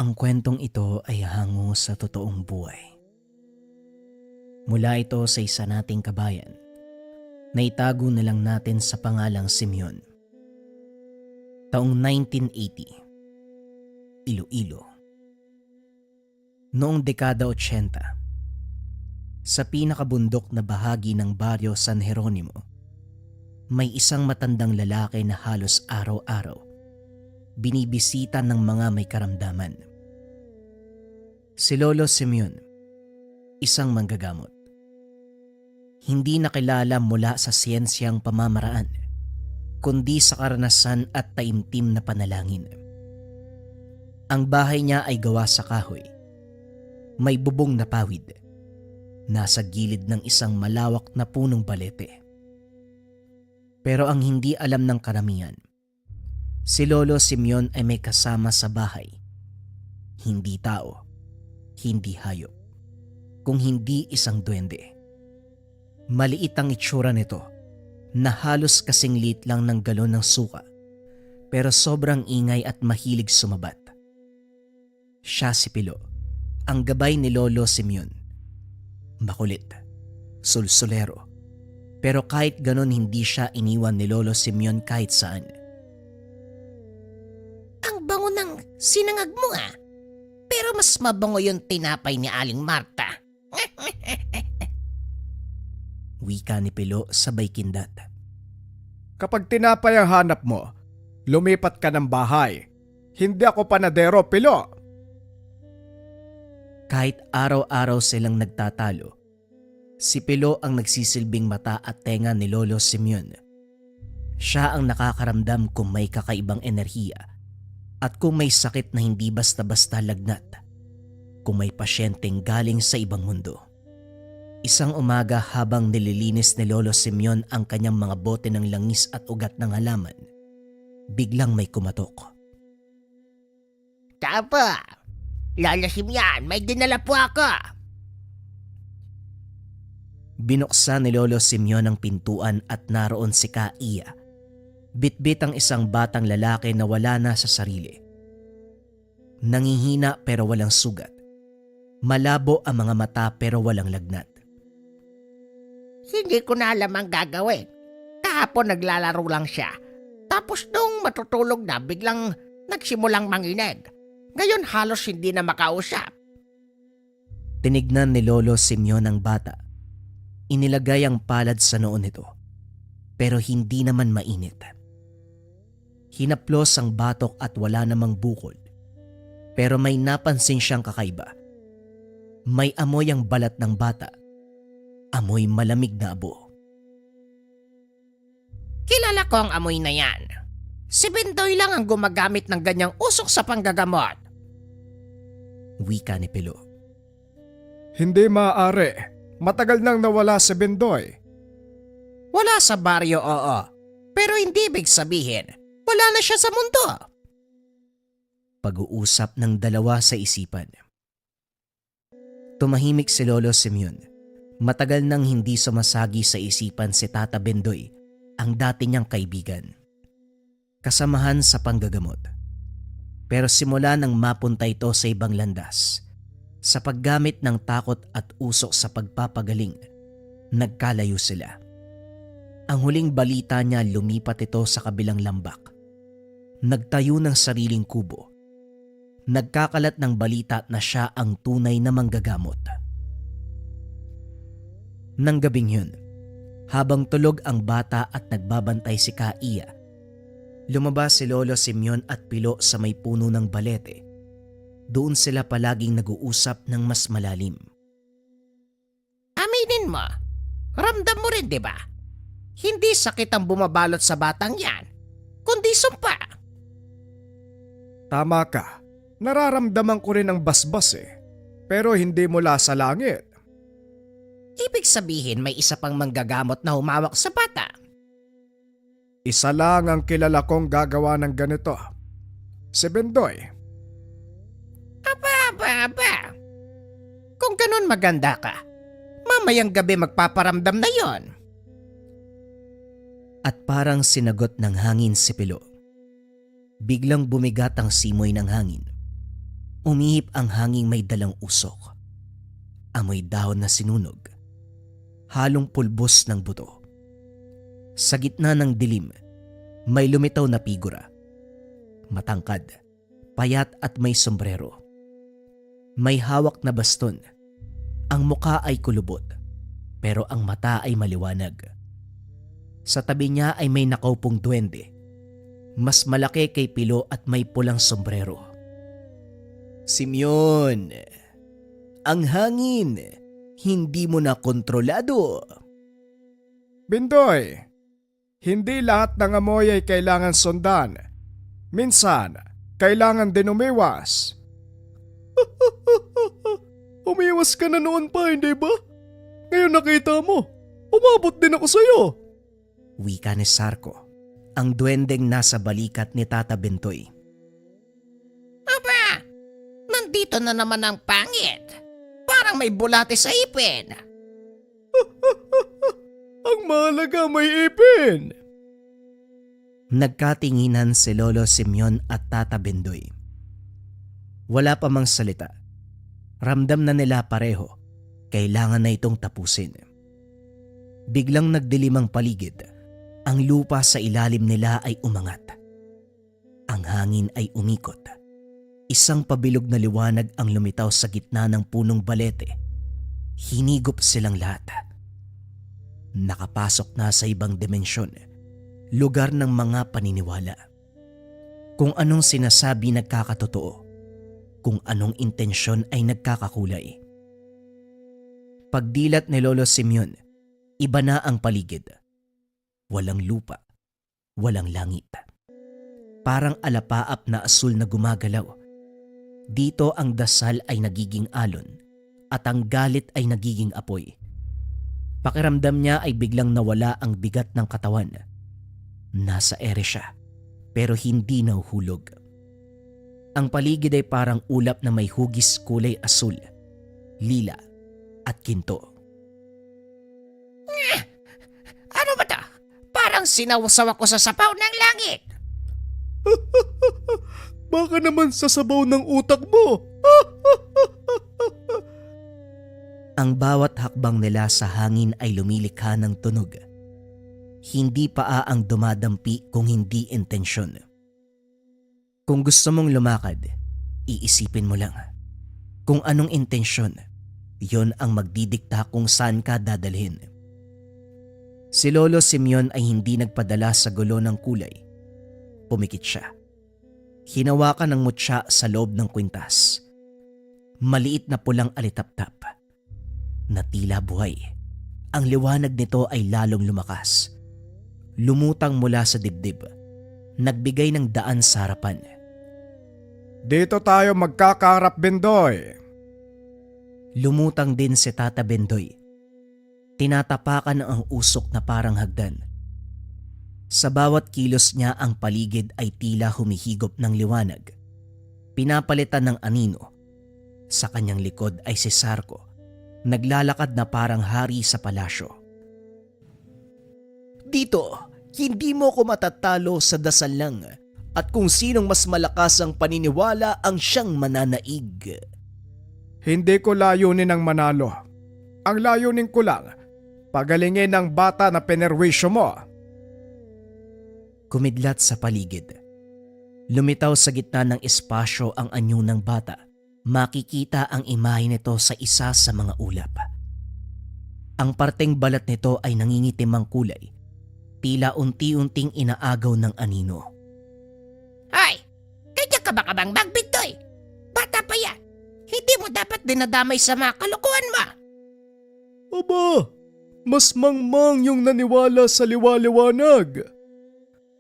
Ang kwentong ito ay hango sa totoong buhay. Mula ito sa isa nating kabayan na itago na lang natin sa pangalang Simeon. Taong 1980, Iloilo. Noong dekada 80, sa pinakabundok na bahagi ng baryo San Jeronimo, may isang matandang lalaki na halos araw-araw binibisita ng mga may karamdaman. Si Lolo Simeon, isang manggagamot. Hindi nakilala mula sa siyensyang pamamaraan, kundi sa karanasan at taimtim na panalangin. Ang bahay niya ay gawa sa kahoy. May bubong na pawid. Nasa gilid ng isang malawak na punong balete. Pero ang hindi alam ng karamihan, si Lolo Simeon ay may kasama sa bahay. Hindi tao, hindi hayop, kung hindi isang duwende. Maliit ang itsura nito na halos kasing liit lang ng galon ng suka, pero sobrang ingay at mahilig sumabat. Siya si Pilo, ang gabay ni Lolo Simeon. Makulit, sulsulero, pero kahit ganon hindi siya iniwan ni Lolo Simeon kahit saan. Ang bango ng sinangag mo Pero mas mabango yung tinapay ni Aling Marta. Wika ni Pilo sabay kindat. Kapag tinapay ang hanap mo, lumipat ka ng bahay. Hindi ako panadero, Pilo. Kahit araw-araw silang nagtatalo, si Pilo ang nagsisilbing mata at tenga ni Lolo Simeon. Siya ang nakakaramdam kung may kakaibang enerhiya at kung may sakit na hindi basta-basta lagnat, kung may pasyenteng galing sa ibang mundo. Isang umaga habang nililinis ni Lolo Simeon ang kanyang mga bote ng langis at ugat ng halaman, biglang may kumatok. Tapa! Lolo Simeon, may dinala po ako. Binuksan ni Lolo Simeon ang pintuan at naroon si Kaiya. Bitbit ang isang batang lalaki na wala na sa sarili. Nangihina pero walang sugat. Malabo ang mga mata pero walang lagnat. Hindi ko na alam ang gagawin. Kahapon naglalaro lang siya. Tapos nung matutulog na biglang nagsimulang manginig. Ngayon halos hindi na makausap. Tinignan ni Lolo Simeon ang bata. Inilagay ang palad sa noo nito, pero hindi naman mainit. Hinaplos ang batok at wala namang bukol, pero may napansin siyang kakaiba. May amoy ang balat ng bata, amoy malamig na abo. Kilala ko ang amoy na yan. Si Bendoy lang ang gumagamit ng ganyang usok sa panggagamot. Wika ni Pilo. Hindi maaari. Matagal nang nawala si Bendoy. Wala sa baryo, oo. Pero hindi ibig sabihin, wala na siya sa mundo. Pag-uusap ng dalawa sa isipan. Tumahimik si Lolo Simeon. Matagal nang hindi sumasagi sa isipan si Tata Bendoy, ang dati niyang kaibigan. Kasamahan sa panggagamot. Pero simula nang mapunta ito sa ibang landas, sa paggamit ng takot at usok sa pagpapagaling, nagkalayo sila. Ang huling balita niya lumipat ito sa kabilang lambak. Nagtayo ng sariling kubo. Nagkakalat ng balita na siya ang tunay na manggagamot. Nang gabing yun, habang tulog ang bata at nagbabantay si Kaiya, lumabas si Lolo Simeon at Pilo sa may puno ng balete. Doon sila palaging nag-uusap ng mas malalim. Aminin mo, ramdam mo rin, di ba? Hindi sakit ang bumabalot sa batang yan, kundi sumpa. Tama ka. Nararamdaman ko rin ang basbas pero hindi mula sa langit. Ibig sabihin may isa pang manggagamot na humawak sa bata. Isa lang ang kilala kong gagawa ng ganito. Si Bendoy. Aba. Kung ganun maganda ka, mamayang gabi magpaparamdam na yon. At parang sinagot ng hangin si Pilo. Biglang bumigat ang simoy ng hangin. Umihip ang hanging may dalang usok. Amoy dahon na sinunog. Halong pulbos ng buto. Sa gitna ng dilim, may lumitaw na figura. Matangkad, payat at may sombrero. May hawak na baston. Ang muka ay kulubot, pero ang mata ay maliwanag. Sa tabi niya ay may nakaupong duwende. Mas malaki kay Pilo at may pulang sombrero. Simeon, ang hangin, hindi mo na kontrolado. Bindoy, hindi lahat ng amoy ay kailangan sundan. Minsan, kailangan din umiwas. Umiwas ka na noon pa, hindi ba? Ngayon nakita mo, umabot din ako sa'yo. Wika ni Sarko, ang duwendeng nasa balikat ni Tata Bentoy. Aba, nandito na naman ang pangit. Parang may bulate sa ipin. Ang mahalaga may ipin. Nagkatinginan si Lolo Simeon at Tata Bendoy. Wala pa mang salita. Ramdam na nila pareho. Kailangan na itong tapusin. Biglang nagdilim ang paligid. Ang lupa sa ilalim nila ay umangat. Ang hangin ay umikot. Isang pabilog na liwanag ang lumitaw sa gitna ng punong balete. Hinigop silang lahat. Nakapasok na sa ibang dimensyon. Lugar ng mga paniniwala. Kung anong sinasabi nagkakatotoo. Kung anong intensyon ay nagkakakulay. Pagdilat ni Lolo Simeon, iba na ang paligid. Walang lupa, walang langit. Parang alapaap na asul na gumagalaw. Dito ang dasal ay nagiging alon at ang galit ay nagiging apoy. Pakiramdam niya ay biglang nawala ang bigat ng katawan. Nasa ere siya, pero hindi nahuhulog. Ang paligid ay parang ulap na may hugis kulay asul, lila at ginto. Ano ba ta? Parang sinawsaw ako sa sapaw ng langit. Baka naman sa sabaw ng utak mo. Ang bawat hakbang nila sa hangin ay lumilikha ng tunog. Hindi paa ang dumadampi kung hindi intensyon. Kung gusto mong lumakad, iisipin mo lang. Kung anong intensyon, yon ang magdidikta kung saan ka dadalhin. Si Lolo Simeon ay hindi nagpadala sa gulo ng kulay. Pumikit siya. Hinawakan ng mutya sa loob ng kwintas. Maliit na pulang alitaptap. Na tila buhay. Ang liwanag nito ay lalong lumakas. Lumutang mula sa dibdib. Nagbigay ng daan sa harapan. Dito tayo magkakaharap, Bendoy. Lumutang din si Tata Bendoy. Tinatapakan ang usok na parang hagdan. Sa bawat kilos niya ang paligid ay tila humihigop ng liwanag. Pinapalitan ng anino. Sa kanyang likod ay si Sarko. Naglalakad na parang hari sa palasyo. Dito, hindi mo ko matatalo sa dasal lang at kung sinong mas malakas ang paniniwala ang siyang mananaig. Hindi ko layunin ang manalo. Ang layunin ko lang, pagalingin ang bata na penerwisyo mo. Kumidlat sa paligid. Lumitaw sa gitna ng espasyo ang anyo ng bata. Makikita ang imahe nito sa isa sa mga ulap. Ang parteng balat nito ay nangingitim ang kulay. Tila unti-unting inaagaw ng anino. Ay, kaya ka ba kabang Bintoy? Bata pa yan. Hindi mo dapat dinadamay sa mga kalokohan mo. Aba, mas mangmang yung naniwala sa liwaliwanag.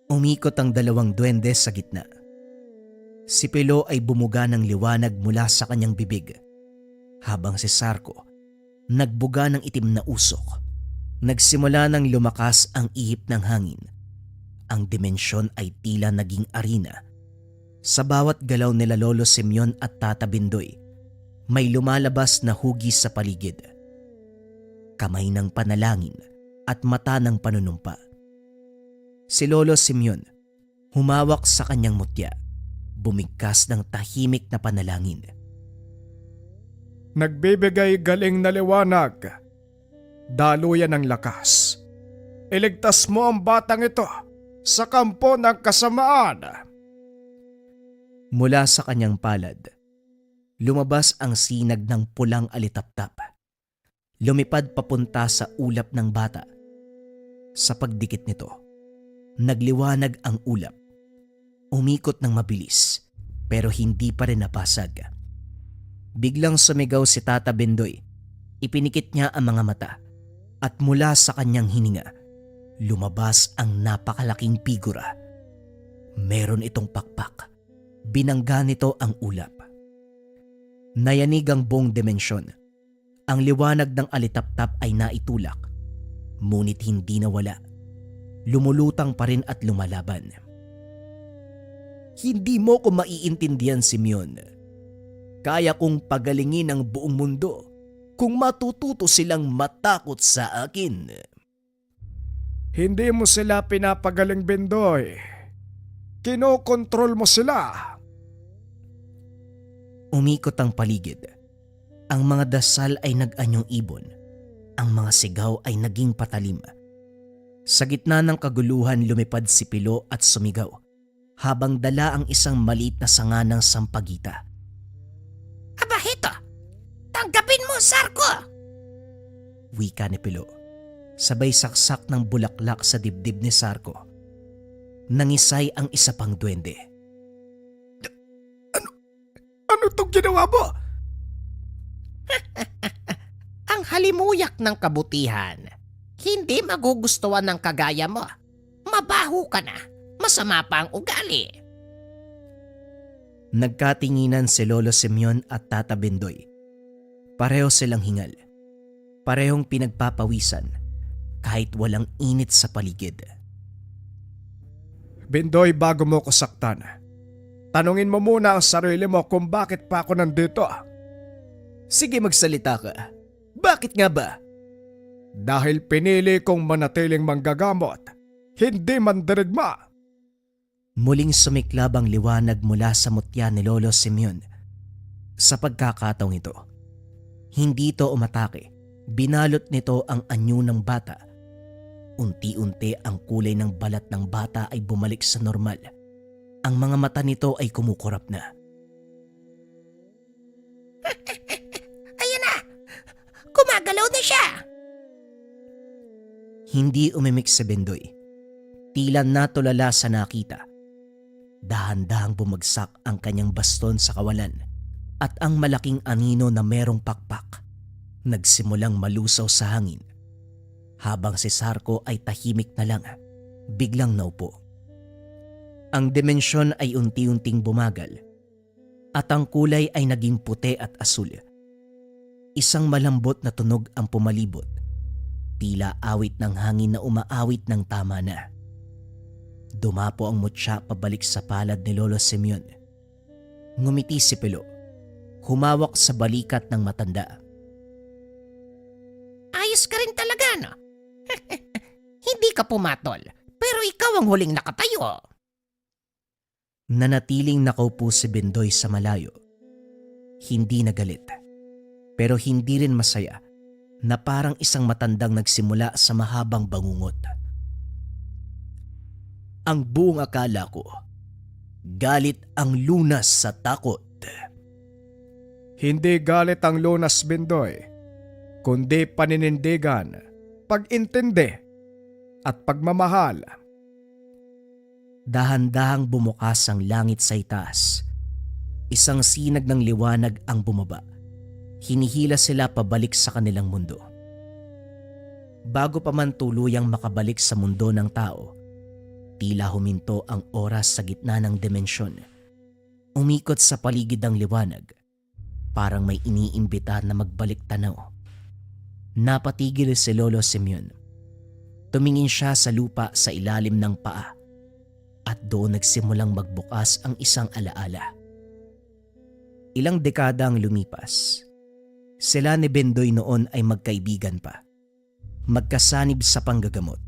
Umikot ang dalawang duwende sa gitna. Si Pilo ay bumuga ng liwanag mula sa kanyang bibig. Habang si Sarko, nagbuga ng itim na usok. Nagsimula nang lumakas ang ihip ng hangin. Ang dimensyon ay tila naging arena. Sa bawat galaw nila Lolo Simeon at Tata Bindoy, may lumalabas na hugis sa paligid. Kamay ng panalangin at mata ng panunumpa. Si Lolo Simeon, humawak sa kanyang mutya. bumigkas ng tahimik na panalangin. Nagbibigay galing na liwanag, daluyan ng lakas. Iligtas mo ang batang ito sa kampo ng kasamaan. Mula sa kanyang palad, lumabas ang sinag ng pulang alitaptap. Lumipad papunta sa ulap ng bata. Sa pagdikit nito, nagliwanag ang ulap. Umikot ng mabilis, pero hindi pa rin napasag. Biglang sumigaw si Tata Bendoy. Ipinikit niya ang mga mata at mula sa kanyang hininga, lumabas ang napakalaking figura. Meron itong pakpak. Binangga nito ang ulap. Nayanig ang buong dimensyon. Ang liwanag ng alitaptap ay naitulak, ngunit hindi nawala. Lumulutang pa rin at lumalaban. Hindi mo ko maiintindihan, Simeon. Kaya kong pagalingin ang buong mundo kung matututo silang matakot sa akin. Hindi mo sila pinapagaling, Bendoy. Kinokontrol mo sila. Umikot ang paligid. Ang mga dasal ay nag-anyong ibon. Ang mga sigaw ay naging patalim. Sa gitna ng kaguluhan lumipad si Pilo at sumigaw habang dala ang isang maliit na sanga ng sampagita. Aba, hito! Tanggapin mo, Sarko! Wika ni Pilo. Sabay saksak ng bulaklak sa dibdib ni Sarko. Nangisay ang isa pang duwende. Ano itong ginawa mo? Ang halimuyak ng kabutihan. Hindi magugustuhan ng kagaya mo. Mabaho ka na. Masama pa ang ugali. Nagkatinginan si Lolo Simeon at Tata Bendoy. Pareho silang hingal. Parehong pinagpapawisan kahit walang init sa paligid. Bendoy, bago mo ko saktan, tanungin mo muna ang sarili mo kung bakit pa ako nandito. Sige, magsalita ka. Bakit nga ba? Dahil pinili kong manatiling manggagamot, hindi mandirigma. Muling sumiklab ang liwanag mula sa mutya ni Lolo Simeon. Sa pagkakataong ito, hindi ito umatake. Binalot nito ang anyo ng bata. Unti-unti ang kulay ng balat ng bata ay bumalik sa normal. Ang mga mata nito ay kumukurap na. Ayan na! Gumagalaw na siya! Hindi umimik si Bendoy. Tila natulala sa nakita. Dahan-dahang bumagsak ang kanyang baston sa kawalan at ang malaking anino na merong pakpak nagsimulang malusaw sa hangin. Habang si Sarko ay tahimik na lang, biglang naupo. Ang dimensyon ay unti-unting bumagal at ang kulay ay naging puti at asul. Isang malambot na tunog ang pumalibot, tila awit ng hangin na umaawit ng tama na. Dumapo ang mutya pabalik sa palad ni Lolo Simeon. Ngumiti si Pilo, humawak sa balikat ng matanda. Ayos ka rin talaga, no? Hindi ka pumatol, pero ikaw ang huling nakatayo. Nanatiling nakaupo si Bendoy sa malayo. Hindi nagalit, pero hindi rin masaya na parang isang matandang nagsimula sa mahabang bangungot. Ang buong akala ko, galit ang lunas sa takot. Hindi galit ang lunas, Bendoy, kundi paninindigan, pag-intindi at pagmamahal. Dahan-dahang bumukas ang langit sa itaas. Isang sinag ng liwanag ang bumaba. Hinihila sila pabalik sa kanilang mundo. Bago pa man tuluyang makabalik sa mundo ng tao, tila huminto ang oras sa gitna ng dimensyon. Umikot sa paligid ang liwanag, parang may iniimbita na magbalik tanaw. Napatigil si Lolo Simeon. Tumingin siya sa lupa sa ilalim ng paa at doon nagsimulang magbukas ang isang alaala. Ilang dekada ang lumipas. Sila ni Bendoy noon ay magkaibigan pa. Magkasanib sa panggagamot.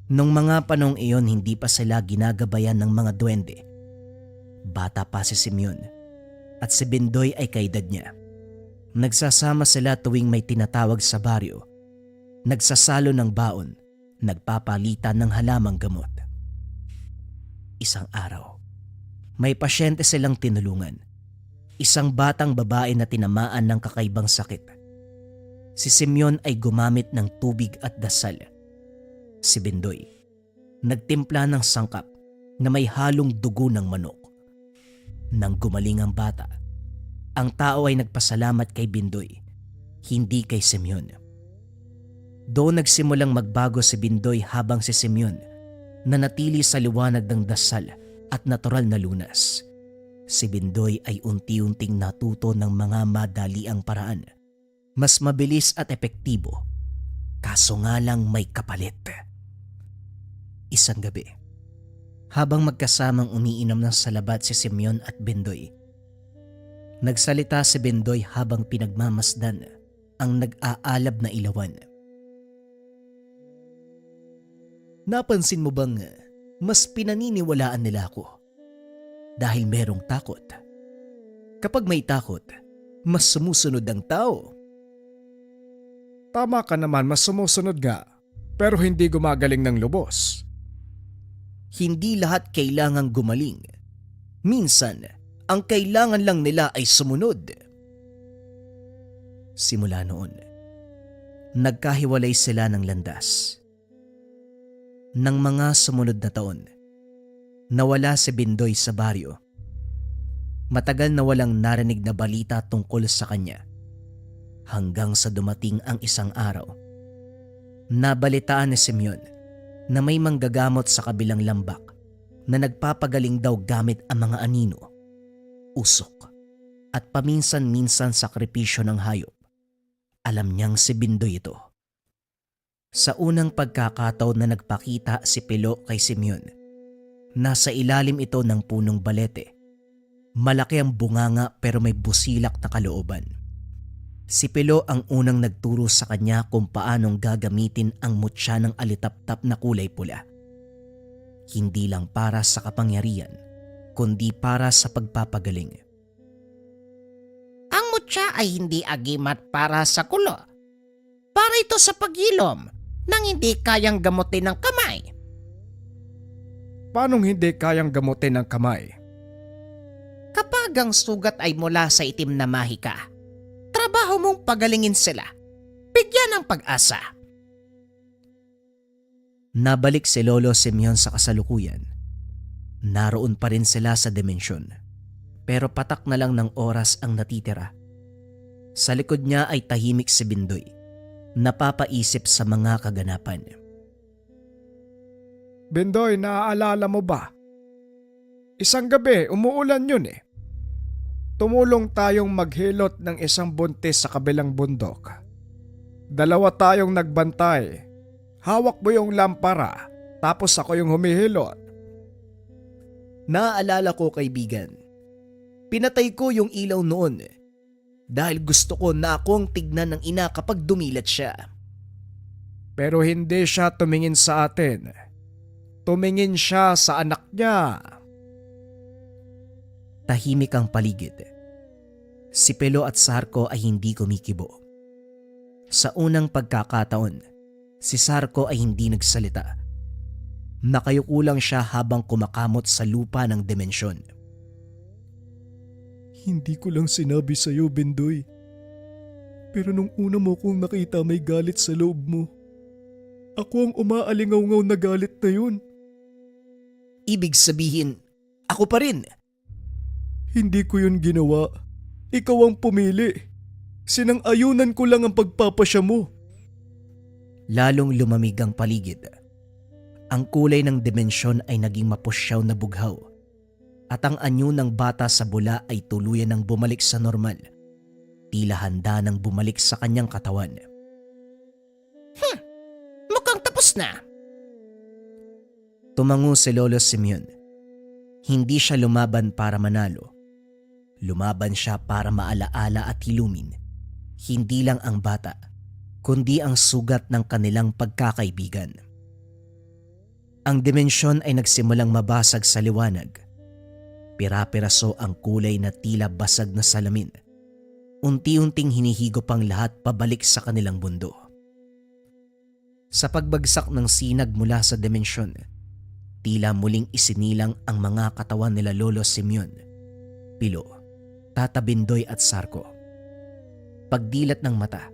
Nung mga panong iyon hindi pa sila ginagabayan ng mga duwende. Bata pa si Simeon at si Bindoy ay kaedad niya. Nagsasama sila tuwing may tinatawag sa baryo, nagsasalo ng baon, nagpapalitan ng halamang gamot. Isang araw, may pasyente silang tinulungan. Isang batang babae na tinamaan ng kakaibang sakit. Si Simeon ay gumamit ng tubig at dasal. Si Bindoy, nagtimpla ng sangkap na may halong dugo ng manok. Nang gumaling ang bata, ang tao ay nagpasalamat kay Bindoy, hindi kay Simeon. Doon nagsimulang magbago si Bindoy habang si Simeon nanatili sa liwanag ng dasal at natural na lunas. Si Bindoy ay unti-unting natuto ng mga madaliang paraan. Mas mabilis at epektibo, kaso nga lang may kapalit. Isang gabi, habang magkasamang umiinom ng salabat si Simeon at Bindoy, nagsalita si Bindoy habang pinagmamasdan ang nag-aalab na ilawan. Napansin mo bang mas pinaniniwalaan nila ako dahil merong takot? Kapag may takot, mas sumusunod ang tao. Tama ka naman, mas sumusunod nga, pero hindi gumagaling ng lubos. Hindi lahat kailangang gumaling. Minsan, ang kailangan lang nila ay sumunod. Simula noon, nagkahiwalay sila ng landas. Nang mga sumunod na taon, nawala si Bindoy sa baryo. Matagal na walang narinig na balita tungkol sa kanya. Hanggang sa dumating ang isang araw, nabalitaan ni Simeon na may manggagamot sa kabilang lambak na nagpapagaling daw gamit ang mga anino, usok, at paminsan-minsan sakripisyo ng hayop. Alam niyang si Bindoy ito. Sa unang pagkakataon na nagpakita si Pilo kay Simeon, nasa ilalim ito ng punong balete. Malaki ang bunganga pero may busilak na kalooban. Si Pilo ang unang nagturo sa kanya kung paanong gagamitin ang mutya ng alitaptap na kulay pula. Hindi lang para sa kapangyarihan, kundi para sa pagpapagaling. Ang mutya ay hindi agimat para sa kulo. Para ito sa pagilom nang hindi kayang gamutin ng kamay. Paanong hindi kayang gamutin ng kamay? Kapag ang sugat ay mula sa itim na mahika, trabaho mong pagalingin sila. Bigyan ng pag-asa. Nabalik si Lolo Simeon sa kasalukuyan. Naroon pa rin sila sa dimensyon. Pero patak na lang ng oras ang natitira. Sa likod niya ay tahimik si Bindoy, napapaisip sa mga kaganapan. Bindoy, naaalala mo ba? Isang gabi, umuulan yun eh. Tumulong tayong maghilot ng isang buntis sa kabilang bundok. Dalawa tayong nagbantay. Hawak mo yung lampara, tapos ako yung humihilot. Naaalala ko, kaibigan. Pinatay ko yung ilaw noon dahil gusto ko na ako ang tignan ng ina kapag dumilat siya. Pero hindi siya tumingin sa atin. Tumingin siya sa anak niya. Tahimik ang paligid. Si Pelo at Sarko ay hindi kumikibo. Sa unang pagkakataon, si Sarko ay hindi nagsalita. Nakayuko lang siya habang kumakamot sa lupa ng dimensyon. Hindi ko lang sinabi sa'yo, Bindoy. Pero nung una mo kong nakita may galit sa loob mo. Ako ang umaalingaw-ngaw na galit na yun. Ibig sabihin, ako pa rin. Hindi ko yun ginawa. Ikaw ang pumili. Sinang-ayunan ko lang ang pagpapasya mo. Lalong lumamig ang paligid. Ang kulay ng dimensyon ay naging mapusyaw na bughaw. At ang anyo ng bata sa bula ay tuluyan ng bumalik sa normal. Tila handa nang bumalik sa kanyang katawan. Mukhang tapos na. Tumango si Lolo Simeon. Hindi siya lumaban para manalo. Lumaban siya para maalaala at hilumin. Hindi lang ang bata, kundi ang sugat ng kanilang pagkakaibigan. Ang dimensyon ay nagsimulang mabasag sa liwanag. Pira-piraso ang kulay na tila basag na salamin. Unti-unting hinihigop ang lahat pabalik sa kanilang mundo. Sa pagbagsak ng sinag mula sa dimensyon, tila muling isinilang ang mga katawan nila Lolo Simeon, Pilo, Tata Bindoy at Sarko. Pagdilat ng mata,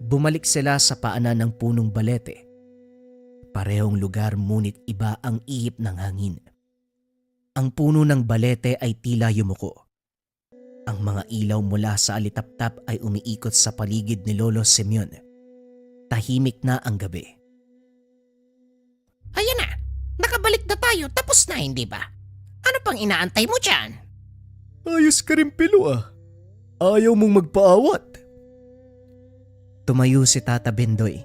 bumalik sila sa paanan ng punong balete. Parehong lugar ngunit iba ang ihip ng hangin. Ang puno ng balete ay tila yumuko. Ang mga ilaw mula sa alitaptap ay umiikot sa paligid ni Lolo Simeon. Tahimik na ang gabi. Ayan na, nakabalik na tayo, tapos na hindi ba? Ano pang inaantay mo dyan? Ayos ka rin, Pilo ah. Ayaw mong magpaawat. Tumayo si Tata Bindoy.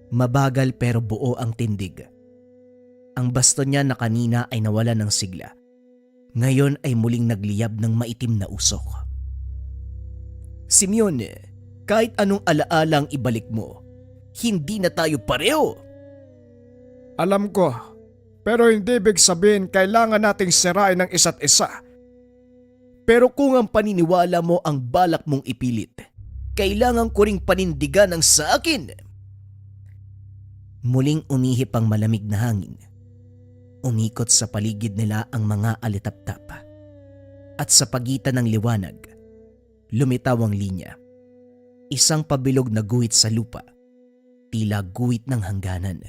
Mabagal pero buo ang tindig. Ang baston niya na kanina ay nawala ng sigla. Ngayon ay muling nagliyab ng maitim na usok. Simeon, kahit anong alaala ang ibalik mo, hindi na tayo pareho. Alam ko, pero hindi ibig sabihin kailangan nating sirain ang isa't isa. Pero kung ang paniniwala mo ang balak mong ipilit, kailangan ko ring panindigan ang sa akin. Muling umihip ang malamig na hangin. Umikot sa paligid nila ang mga alitaptap. At sa pagitan ng liwanag, lumitaw ang linya. Isang pabilog na guhit sa lupa, tila guhit ng hangganan.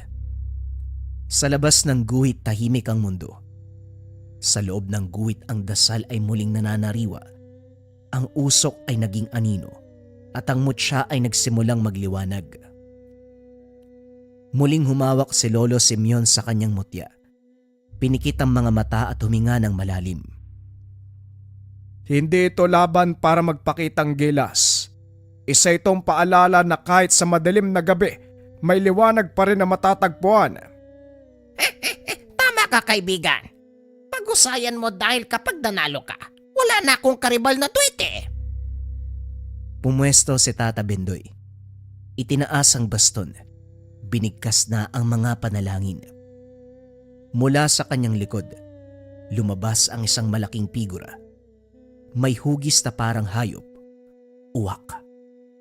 Sa labas ng guhit tahimik ang mundo. Sa loob ng guhit ang dasal ay muling nananariwa. Ang usok ay naging anino at ang mutya ay nagsimulang magliwanag. Muling humawak si Lolo Simeon sa kanyang mutya. Pinikit ang mga mata at huminga ng malalim. Hindi ito laban para magpakitang gilas. Isa itong paalala na kahit sa madilim na gabi, may liwanag pa rin na matatagpuan. Tama ka, kaibigan. Pag-usayan mo dahil kapag nanalo ka, wala na akong karibal na tweet eh. Pumwesto si Tata Bindoy. Itinaas ang baston. Binigkas na ang mga panalangin. Mula sa kanyang likod, lumabas ang isang malaking figura. May hugis na parang hayop, uwak,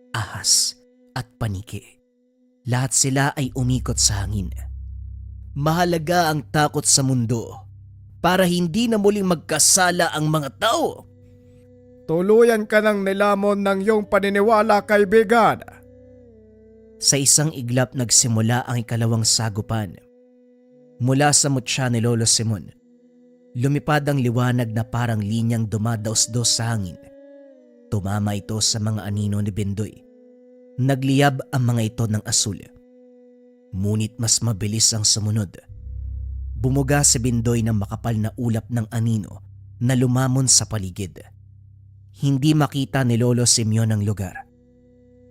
ahas at paniki. Lahat sila ay umikot sa hangin. Mahalaga ang takot sa mundo para hindi na muling magkasala ang mga tao. Tuluyan ka ng nilamon ng iyong paniniwala, kaibigan. Sa isang iglap nagsimula ang ikalawang sagupan. Mula sa mutya ni Lolo Simon, lumipad ang liwanag na parang linyang dumadaos-dos sa hangin. Tumama ito sa mga anino ni Bindoy. Nagliyab ang mga ito ng asul. Ngunit mas mabilis ang sumunod. Bumuga si Bindoy ng makapal na ulap ng anino na lumamon sa paligid. Hindi makita ni Lolo Simeon ang lugar.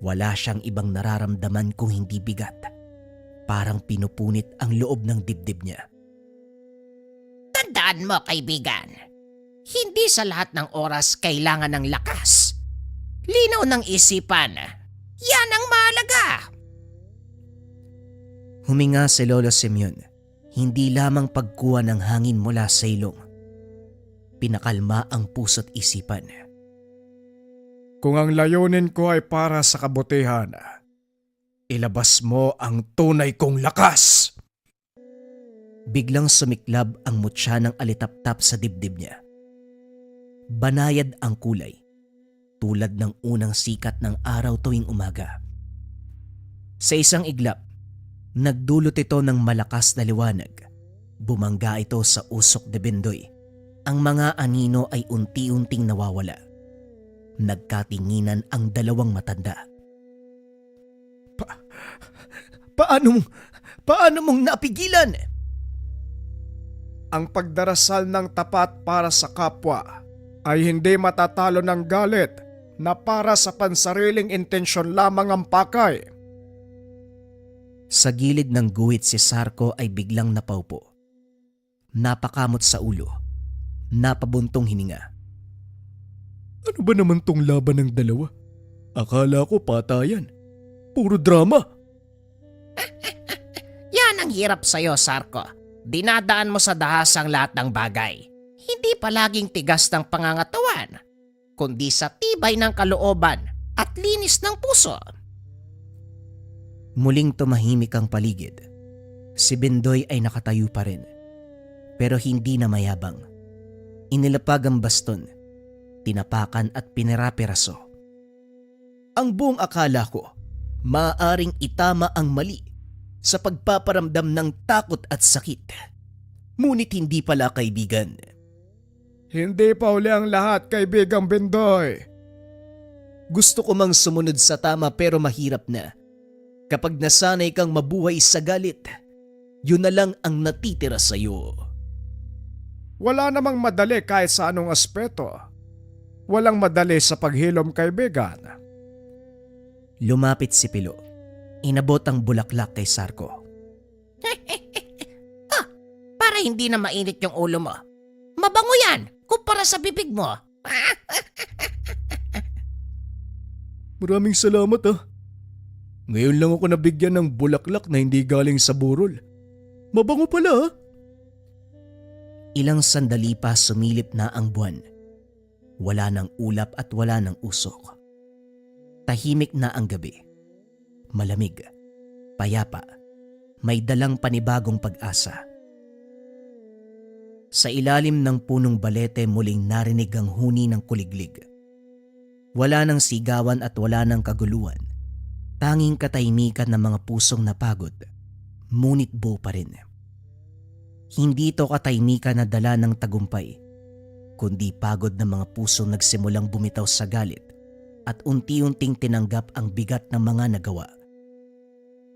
Wala siyang ibang nararamdaman kung hindi bigat. Parang pinupunit ang loob ng dibdib niya. Tandaan mo, kaibigan. Hindi sa lahat ng oras kailangan ng lakas. Linaw ng isipan. Yan ang mahalaga. Huminga si Lolo Simeon, hindi lamang pagkuha ng hangin mula sa ilong. Pinakalma ang puso't isipan. Kung ang layunin ko ay para sa kabutihan, ilabas mo ang tunay kong lakas. Biglang sumiklab ang mutya ng alitaptap sa dibdib niya. Banayad ang kulay, tulad ng unang sikat ng araw tuwing umaga. Sa isang iglap, nagdulot ito ng malakas na liwanag. Bumangga ito sa usok ni Bindoy. Ang mga anino ay unti-unting nawawala. Nagkatinginan ang dalawang matanda. Paano mong napigilan? Ang pagdarasal ng tapat para sa kapwa ay hindi matatalo ng galit na para sa pansariling intensyon lamang ang pakay. Sa gilid ng guhit si Sarko ay biglang napaupo. Napakamot sa ulo. Napabuntong hininga. Ano ba naman tong laban ng dalawa? Akala ko patayan. Puro drama. Yan ang hirap sa'yo, Sarko. Dinadaan mo sa dahas ang lahat ng bagay. hindi palaging tigas ng pangangatawan, kundi sa tibay ng kalooban at linis ng puso. Muling tumahimik ang paligid. Si Bendoy ay nakatayo pa rin, pero hindi na mayabang. Inilapag ang baston, tinapakan at pinirapiraso. Ang buong akala ko, maaaring itama ang mali sa pagpaparamdam ng takot at sakit. Ngunit hindi pala, kaibigan. Hindi pa uli ang lahat, kaibigang Bendoy. Gusto ko mang sumunod sa tama pero mahirap na. Kapag nasanay kang mabuhay sa galit, yun na lang ang natitira sa'yo. Wala namang madali kahit sa anong aspeto. Walang madali sa paghilom, kaibigan. Lumapit si Pilo. Inabot ang bulaklak kay Sarko. Para hindi na mainit yung ulo mo. Mabango yan kumpara sa bibig mo. Maraming salamat Ngayon lang ako nabigyan ng bulaklak na hindi galing sa burol. Mabango pala Ilang sandali pa sumilip na ang buwan. Wala ng ulap at wala ng usok. Tahimik na ang gabi. Malamig, payapa, may dalang panibagong pag-asa. Sa ilalim ng punong balete muling narinig ang huni ng kuliglig. Wala ng sigawan at wala ng kaguluhan. Tanging katahimikan ng mga pusong napagod, ngunit buo pa rin. Hindi ito katahimikan na dala ng tagumpay, kundi pagod ng mga pusong nagsimulang bumitaw sa galit at unti-unting tinanggap ang bigat ng mga nagawa.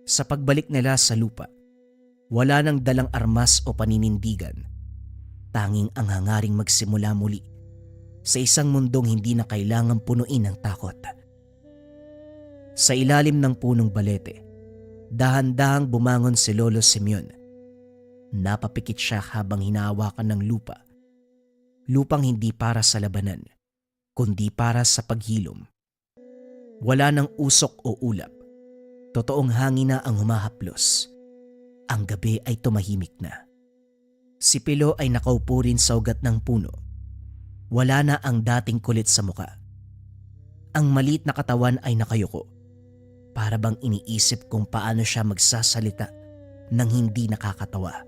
Sa pagbalik nila sa lupa, wala nang dalang armas o paninindigan. Tanging ang hangaring magsimula muli sa isang mundong hindi na kailangang punuin ng takot. Sa ilalim ng punong balete, dahan-dahang bumangon si Lolo Simeon. Napapikit siya habang hinahawakan ng lupa. Lupang hindi para sa labanan, kundi para sa paghilom. Wala ng usok o ulap. Totoong hangin na ang humahaplos. Ang gabi ay tumahimik na. Si Pilo ay nakaupo rin sa ugat ng puno. Wala na ang dating kulit sa muka. Ang maliit na katawan ay nakayuko. Para bang iniisip kung paano siya magsasalita nang hindi nakakatawa.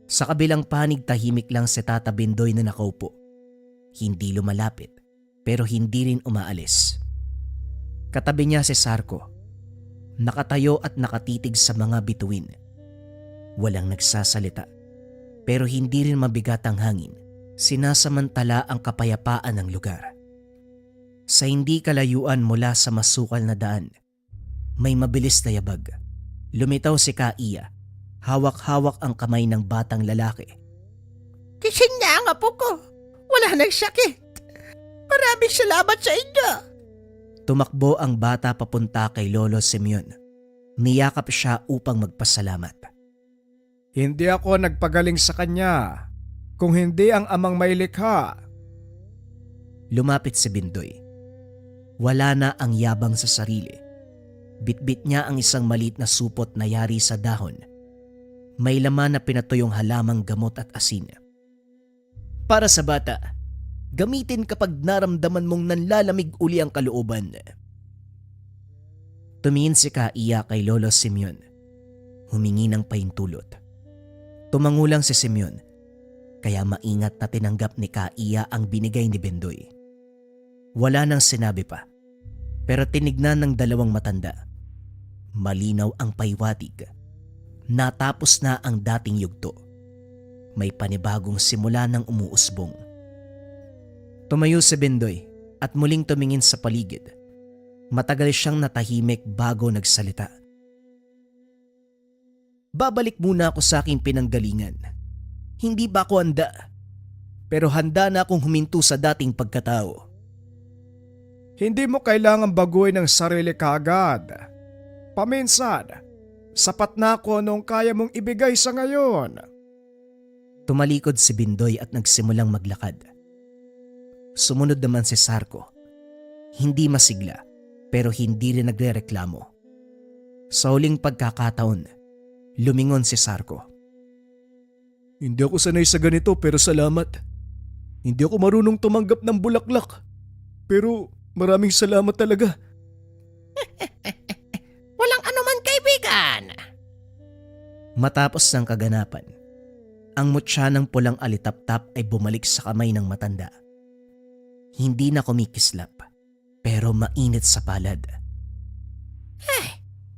Sa kabilang panig tahimik lang si Tata Bendoy na nakaupo. Hindi lumalapit pero hindi rin umaalis. Katabi niya si Sarko. Nakatayo at nakatitig sa mga bituin. Walang nagsasalita pero hindi rin mabigat ang hangin. Sinasamantala ang kapayapaan ng lugar. Sa hindi kalayuan mula sa masukal na daan, may mabilis na yabag. Lumitaw si Kaiya. Hawak-hawak ang kamay ng batang lalaki. Kising niya ang apo ko. Wala nang sakit. Maraming salamat sa inyo. Tumakbo ang bata papunta kay Lolo Simeon. Niyakap siya upang magpasalamat. Hindi ako nagpagaling sa kanya, kung hindi ang amang may likha. Lumapit si Bendoy. Wala na ang yabang sa sarili. Bitbit niya ang isang maliit na supot na yari sa dahon. May laman na pinatuyong halamang gamot at asin. Para sa bata, gamitin kapag naramdaman mong nanlalamig uli ang kalooban. Tumingin si Kaiya kay Lolo Simeon. Humingi ng pahintulot. Tumangulang si Simeon, kaya maingat na tinanggap ni Kaiya ang binigay ni Bendoy. Wala nang sinabi pa, pero tinignan ng dalawang matanda. Malinaw ang paywatig. Natapos na ang dating yugto. May panibagong simula ng umuusbong. Tumayo si Bendoy at muling tumingin sa paligid. Matagal siyang natahimik bago nagsalita. Babalik muna ako sa aking pinanggalingan. Hindi ba ako handa? Pero handa na akong huminto sa dating pagkatao. Hindi mo kailangang baguhin ang sarili kaagad. Paminsan, sapat na ako nung kaya mong ibigay sa ngayon. Tumalikod si Bendoy at nagsimulang maglakad. Sumunod naman si Sarko. Hindi masigla pero hindi rin nagrereklamo. Sa huling pagkakataon, lumingon si Sarko. Hindi ako sanay sa ganito pero salamat. Hindi ako marunong tumanggap ng bulaklak. Pero maraming salamat talaga. Walang anuman, kaibigan. Matapos ng kaganapan, ang mutya ng pulang alitaptap ay bumalik sa kamay ng matanda. Hindi na kumikislap, pero mainit sa palad.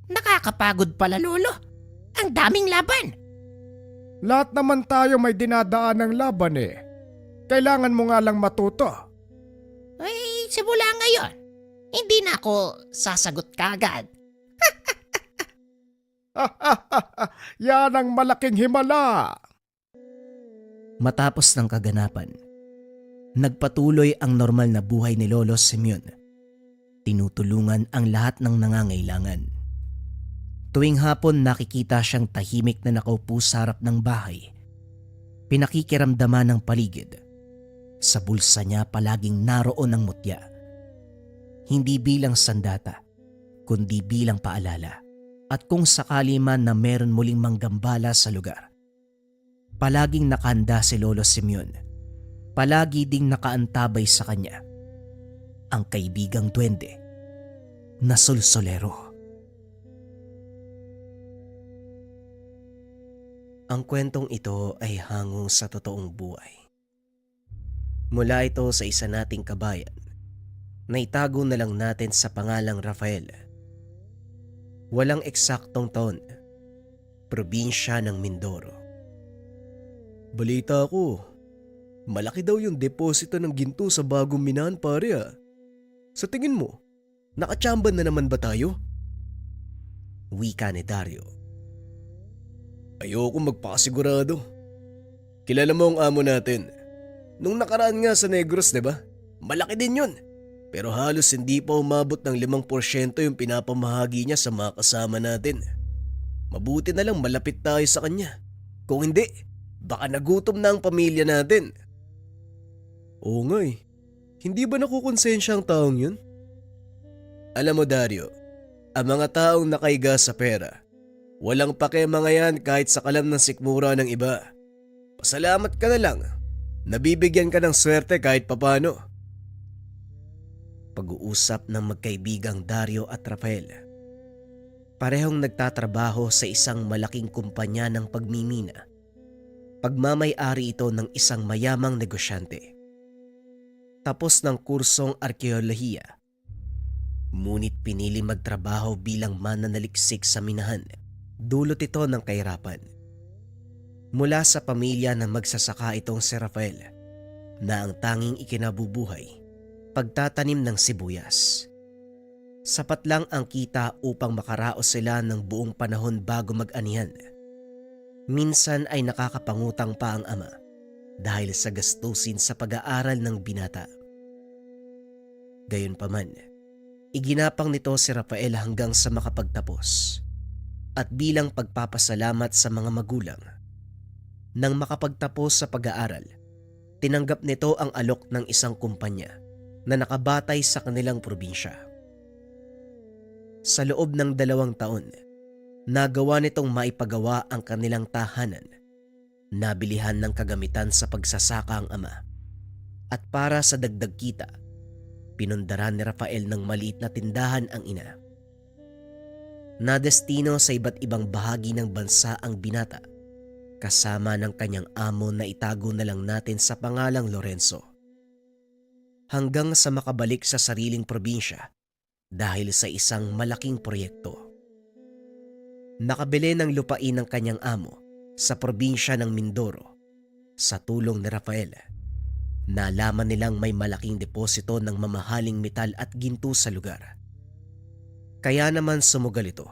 Nakakapagod pala, Lolo. Ang daming laban. Lahat naman tayo may dinadaan ng laban eh. Kailangan mo nga lang matuto. Ay, simula ngayon. Hindi na ako sasagot kagad. Yan ang malaking himala. Matapos ng kaganapan, nagpatuloy ang normal na buhay ni Lolo Simeon. Tinutulungan ang lahat ng nangangailangan. Tuwing hapon nakikita siyang tahimik na nakaupo sa harap ng bahay. Pinakikiramdaman ng paligid. Sa bulsa niya palaging naroon ang mutya. Hindi bilang sandata, kundi bilang paalala. At kung sakali man na meron muling manggambala sa lugar, palaging nakahanda si Lolo Simeon. Palagi ding nakaantabay sa kanya ang kaibigang duwende na sulsolero. Ang kwentong ito ay hango sa totoong buhay. Mula ito sa isa nating kabayan na itago na lang natin sa pangalang Rafael. Walang eksaktong taon, probinsya ng Mindoro. Balita ko, malaki daw yung deposito ng ginto sa bagong minahan pare ah. Sa tingin mo, nakatsamban na naman ba tayo? Wika ni Dario. Ayoko magpakasigurado. Kilala mo ang amo natin. Nung nakaraan nga sa Negros, diba? Malaki din yun. Pero halos hindi pa umabot ng 5% yung pinapamahagi niya sa mga kasama natin. Mabuti na lang malapit tayo sa kanya. Kung hindi, baka nagutom na ang pamilya natin. Oo nga eh. Hindi ba nakukonsensya ang taong yun? Alam mo Dario, ang mga taong nakaiga sa pera, walang pake mga yan kahit sa kalam ng sikmura ng iba. Pasalamat ka na lang. Nabibigyan ka ng swerte kahit papano. Pag-uusap ng magkaibigang Dario at Rafael. Parehong nagtatrabaho sa isang malaking kumpanya ng pagmimina. Pagmamay-ari ito ng isang mayamang negosyante. Tapos ng kursong arkeolohiya. Ngunit pinili magtrabaho bilang mananaliksik sa minahan. Dulot ito ng kahirapan. Mula sa pamilya na magsasaka itong si Rafael na ang tanging ikinabubuhay, pagtatanim ng sibuyas. Sapat lang ang kita upang makaraos sila ng buong panahon bago mag-anihan. Minsan ay nakakapangutang pa ang ama dahil sa gastusin sa pag-aaral ng binata. Gayunpaman, iginapang nito si Rafael hanggang sa makapagtapos. At bilang pagpapasalamat sa mga magulang, nang makapagtapos sa pag-aaral, tinanggap nito ang alok ng isang kumpanya na nakabatay sa kanilang probinsya. Sa loob ng 2 taon, nagawa nitong maipagawa ang kanilang tahanan, nabilihan ng kagamitan sa pagsasaka ang ama, at para sa dagdag kita, pinundaran ni Rafael ng maliit na tindahan ang ina. Nadestino sa iba't ibang bahagi ng bansa ang binata, kasama ng kanyang amo na itago na lang natin sa pangalang Lorenzo. Hanggang sa makabalik sa sariling probinsya dahil sa isang malaking proyekto. Nakabili ng lupain ng kanyang amo sa probinsya ng Mindoro. Sa tulong ni Rafael, nalaman nilang may malaking deposito ng mamahaling metal at ginto sa lugar. Kaya naman sumugal ito.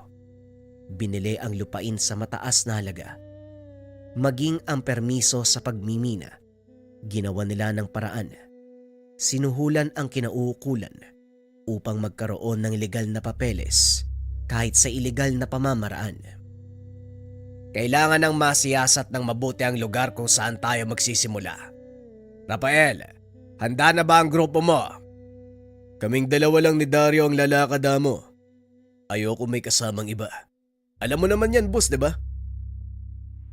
Binili ang lupain sa mataas na halaga. Maging ang permiso sa pagmimina, ginawa nila ng paraan. Sinuhulan ang kinauukulan upang magkaroon ng legal na papeles kahit sa ilegal na pamamaraan. Kailangan ng masiyasat ng mabuti ang lugar kung saan tayo magsisimula. Rafael, handa na ba ang grupo mo? Kaming 2 lang ni Dario ang lalakad mo. Ayoko may kasamang iba. Alam mo naman yan, boss, diba?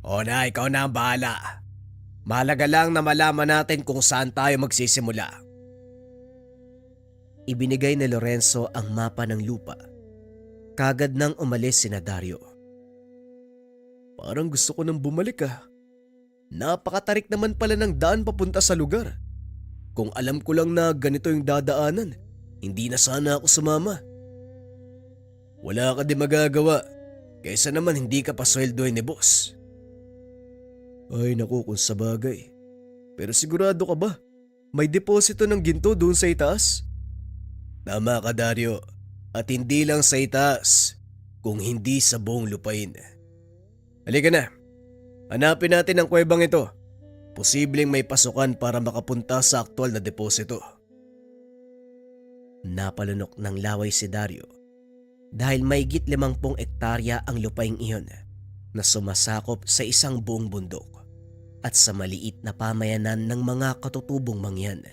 O na, ikaw na ang bahala. Mahalaga lang na malaman natin kung saan tayo magsisimula. Ibinigay ni Lorenzo ang mapa ng lupa. Kagad nang umalis sina Dario. Parang gusto ko nang bumalik ah. Napakatarik naman pala ng daan papunta sa lugar. Kung alam ko lang na ganito yung dadaanan, hindi na sana ako sumama. Wala ka din magagawa, kaysa naman hindi ka pasweldoy ni boss. Ay naku kung sabagay. Pero sigurado ka ba? May deposito ng ginto doon sa itaas? Tama ka Dario, at hindi lang sa itaas, kung hindi sa buong lupain. Halika na, hanapin natin ang kuwebang ito. Posibleng may pasukan para makapunta sa aktual na deposito. Napalunok ng laway si Dario dahil mahigit 50 ektarya ang lupaing iyon na sumasakop sa isang buong bundok at sa maliit na pamayanan ng mga katutubong mangyan.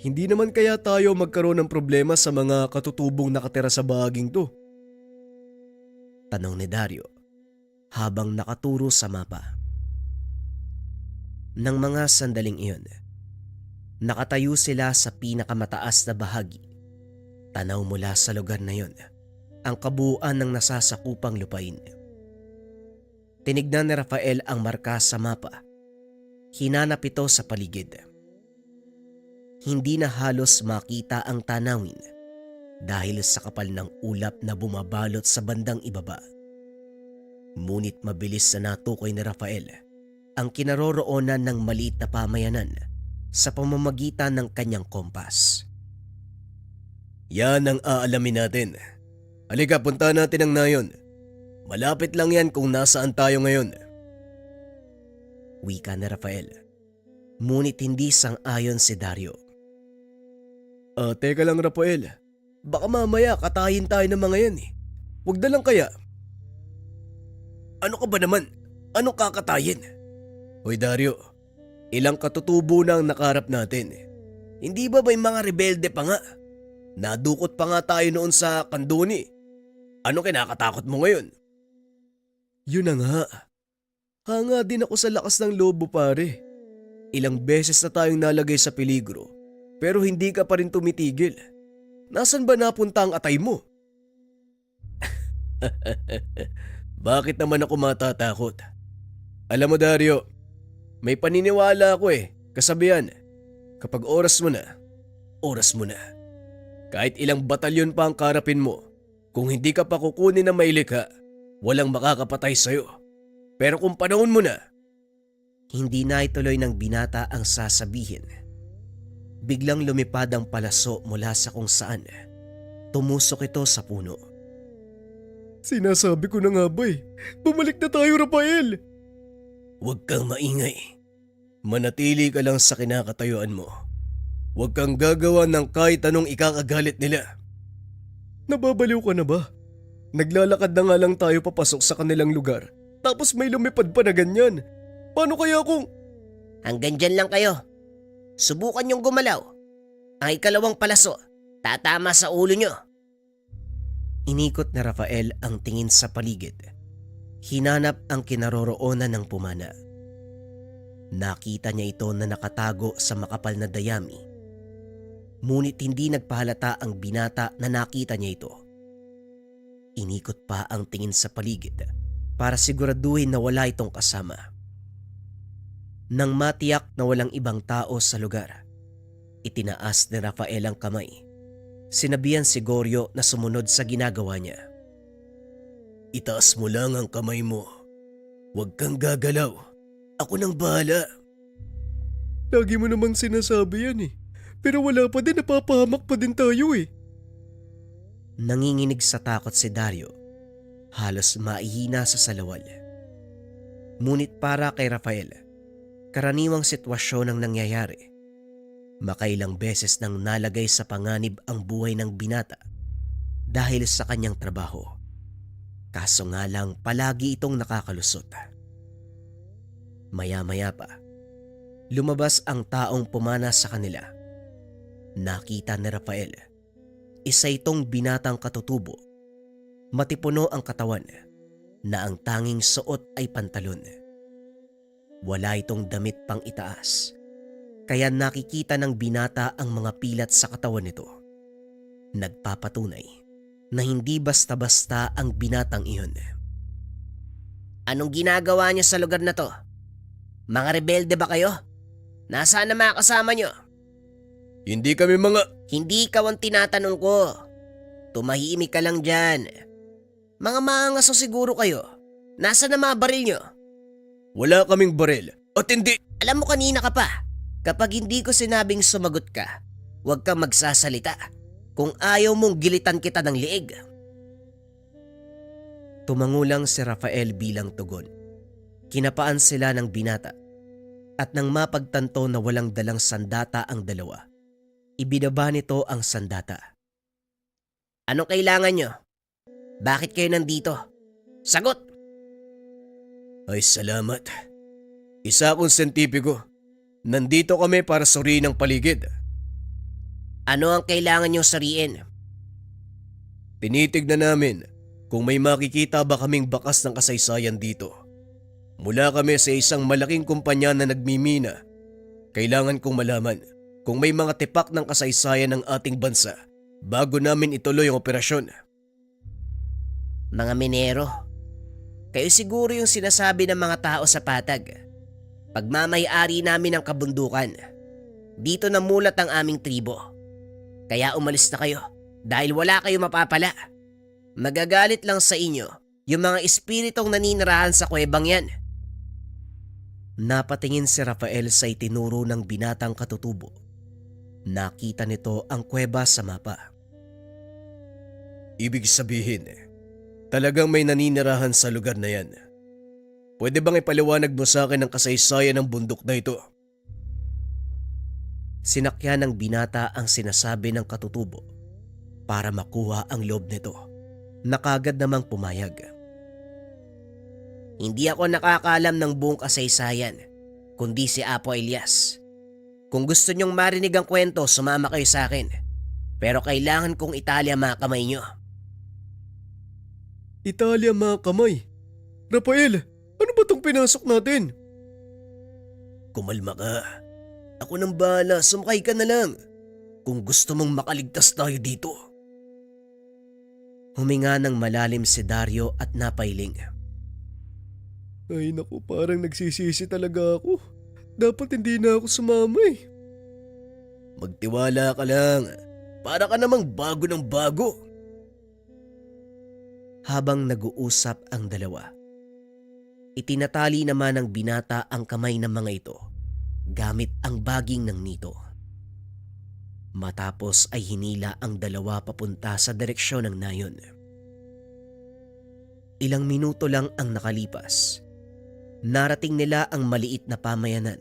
Hindi naman kaya tayo magkaroon ng problema sa mga katutubong nakatira sa bahaging to? Tanong ni Dario habang nakaturo sa mapa. Nang mga sandaling iyon, nakatayo sila sa pinakamataas na bahagi. Tanaw mula sa lugar na iyon ang kabuuan ng nasasakupang lupain. Tinignan ni Rafael ang marka sa mapa. Hinanap ito sa paligid. Hindi na halos makita ang tanawin dahil sa kapal ng ulap na bumabalot sa bandang ibaba. Ngunit mabilis na natukoy ni Rafael ang kinaroroonan ng maliit na pamayanan sa pamamagitan ng kanyang kompas. Yan ang aalamin natin. Halika, punta natin ang nayon. Malapit lang yan kung nasaan tayo ngayon. Wika ni Rafael. Ngunit hindi sang-ayon si Dario. Teka lang Rafael. Baka mamaya katayin tayo ng mga yan eh. Huwag na lang kaya. Ano ka ba naman? Anong kakatayin? Hoy Dario, ilang katutubo na ang nakaharap natin. Hindi ba may mga rebelde pa nga? Nadukot pa nga tayo noon sa Kandoni. Ano kinakatakot mo ngayon? Yun na nga. Hanga din ako sa lakas ng lobo pare. Ilang beses na tayong nalagay sa peligro pero hindi ka pa rin tumitigil. Nasaan ba napunta ang atay mo? Bakit naman ako matatakot? Alam mo Dario, may paniniwala ako kasabihan, kapag oras mo na, oras mo na. Kahit ilang batalyon pa ang karapin mo, kung hindi ka pa kukunin na mailikha, walang makakapatay sa'yo. Pero kung panahon mo na, hindi na ituloy ng binata ang sasabihin. Biglang lumipad ang palaso mula sa kung saan. Tumusok ito sa puno. Sinasabi ko na nga ba bumalik na tayo Rafael. Huwag kang maingay. Manatili ka lang sa kinakatayuan mo. Huwag kang gagawa ng kahit anong ikakagalit nila. Nababaliw ka na ba? Naglalakad na nga lang tayo papasok sa kanilang lugar. Tapos may lumipad pa na ganyan. Paano kaya kung… Hanggang dyan lang kayo. Subukan niyong gumalaw. Ang ikalawang palaso, tatama sa ulo niyo. Inikot na Rafael ang tingin sa paligid. Hinanap ang kinaroroonan ng pumana. Nakita niya ito na nakatago sa makapal na dayami. Ngunit hindi nagpahalata ang binata na nakita niya ito. Inikot pa ang tingin sa paligid para siguraduhin na wala itong kasama. Nang matiyak na walang ibang tao sa lugar, itinaas ni Rafael ang kamay. Sinabihan si Goryo na sumunod sa ginagawa niya. Itaas mo lang ang kamay mo. Huwag kang gagalaw. Ako nang bahala. Lagi mo namang sinasabi yan Pero wala pa din, napapahamak pa din tayo Nanginginig sa takot si Dario. Halos maihina sa salawal. Ngunit para kay Rafael, karaniwang sitwasyon ang nangyayari. Makailang beses nang nalagay sa panganib ang buhay ng binata dahil sa kanyang trabaho. Kaso nga lang palagi itong nakakalusot. Maya-maya pa, lumabas ang taong pumana sa kanila. Nakita ni Rafael, isa itong binatang katutubo. Matipuno ang katawan na ang tanging suot ay pantalon. Wala itong damit pang itaas, kaya nakikita ng binata ang mga pilat sa katawan nito. Nagpapatunay na hindi basta-basta ang binatang iyon. Anong ginagawa niyo sa lugar na to? Mga rebelde ba kayo? Nasaan na mga kasama niyo? Hindi kami mga... Hindi ikaw ang tinatanong ko. Tumahimik ka lang dyan. Mga maangaso siguro kayo. Nasaan na mga baril niyo? Wala kaming baril at hindi... Alam mo kanina ka pa. Kapag hindi ko sinabing sumagot ka, huwag kang magsasalita. Kung ayaw mong gilitan kita ng liig. Tumangulang si Rafael bilang tugon. Kinapaan sila ng binata at nang mapagtanto na walang dalang sandata ang dalawa, ibinaba nito ang sandata. Anong kailangan nyo? Bakit kayo nandito? Sagot! Ay salamat. Isa akong sentipiko. Nandito kami para suriin ang paligid. Ano ang kailangan nyo sariin? Tinitignan namin kung may makikita ba kaming bakas ng kasaysayan dito. Mula kami sa isang malaking kumpanya na nagmimina. Kailangan kong malaman kung may mga tipak ng kasaysayan ng ating bansa bago namin ituloy ang operasyon. Mga minero. Kayo siguro yung sinasabi ng mga tao sa patag. Pagmamay-ari namin ang kabundukan. Dito namulat ang aming tribo. Kaya umalis na kayo dahil wala kayo mapapala. Magagalit lang sa inyo yung mga espiritong naninirahan sa kuwebang yan. Napatingin si Rafael sa itinuro ng binatang katutubo. Nakita nito ang kuweba sa mapa. Ibig sabihin, talagang may naninirahan sa lugar na yan. Pwede bang ipaliwanag mo sa akin ang kasaysayan ng bundok na ito? Sinakyan ng binata ang sinasabi ng katutubo para makuha ang loob nito. Nakagad namang pumayag. Hindi ako nakakaalam ng buong kasaysayan, kundi si Apo Elias. Kung gusto nyong marinig ang kwento, sumama kayo sa akin. Pero kailangan kong italya mga kamay nyo. Italia mga kamay. Rafael, ano ba tong pinasok natin? Kumalma ka. Ako nang bahala, sumakay ka na lang. Kung gusto mong makaligtas tayo dito. Huminga ng malalim si Dario at napailing. Ay naku, parang nagsisisi talaga ako. Dapat hindi na ako sumama eh. Magtiwala ka lang. Para ka namang bago ng bago. Habang nag-uusap ang dalawa, itinatali naman ng binata ang kamay ng mga ito gamit ang baging ng nito. Matapos ay hinila ang dalawa papunta sa direksyon ng nayon. Ilang minuto lang ang nakalipas. Narating nila ang maliit na pamayanan.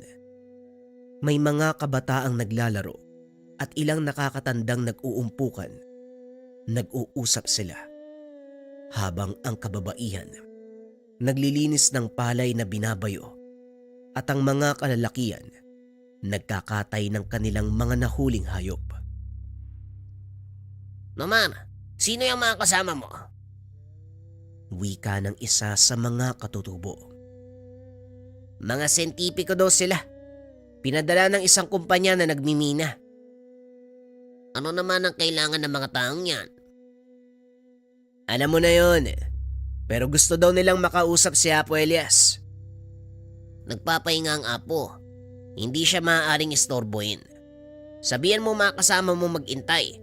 May mga kabataang naglalaro at ilang nakakatandang nag-uumpukan. Nag-uusap sila. Habang ang kababaihan naglilinis ng palay na binabayo at ang mga kalalakian nagkakatay ng kanilang mga nahuling hayop. Naman, sino yung mga kasama mo? Wika ng isa sa mga katutubo. Mga sentipiko daw sila. Pinadala ng isang kumpanya na nagmimina. Ano naman ang kailangan ng mga taong yan? Alam mo na yon, pero gusto daw nilang makausap si Apo Elias. Nagpapahinga ang apo. Hindi siya maaaring istorbohin. Sabihan mo mga kasama mo mag-intay.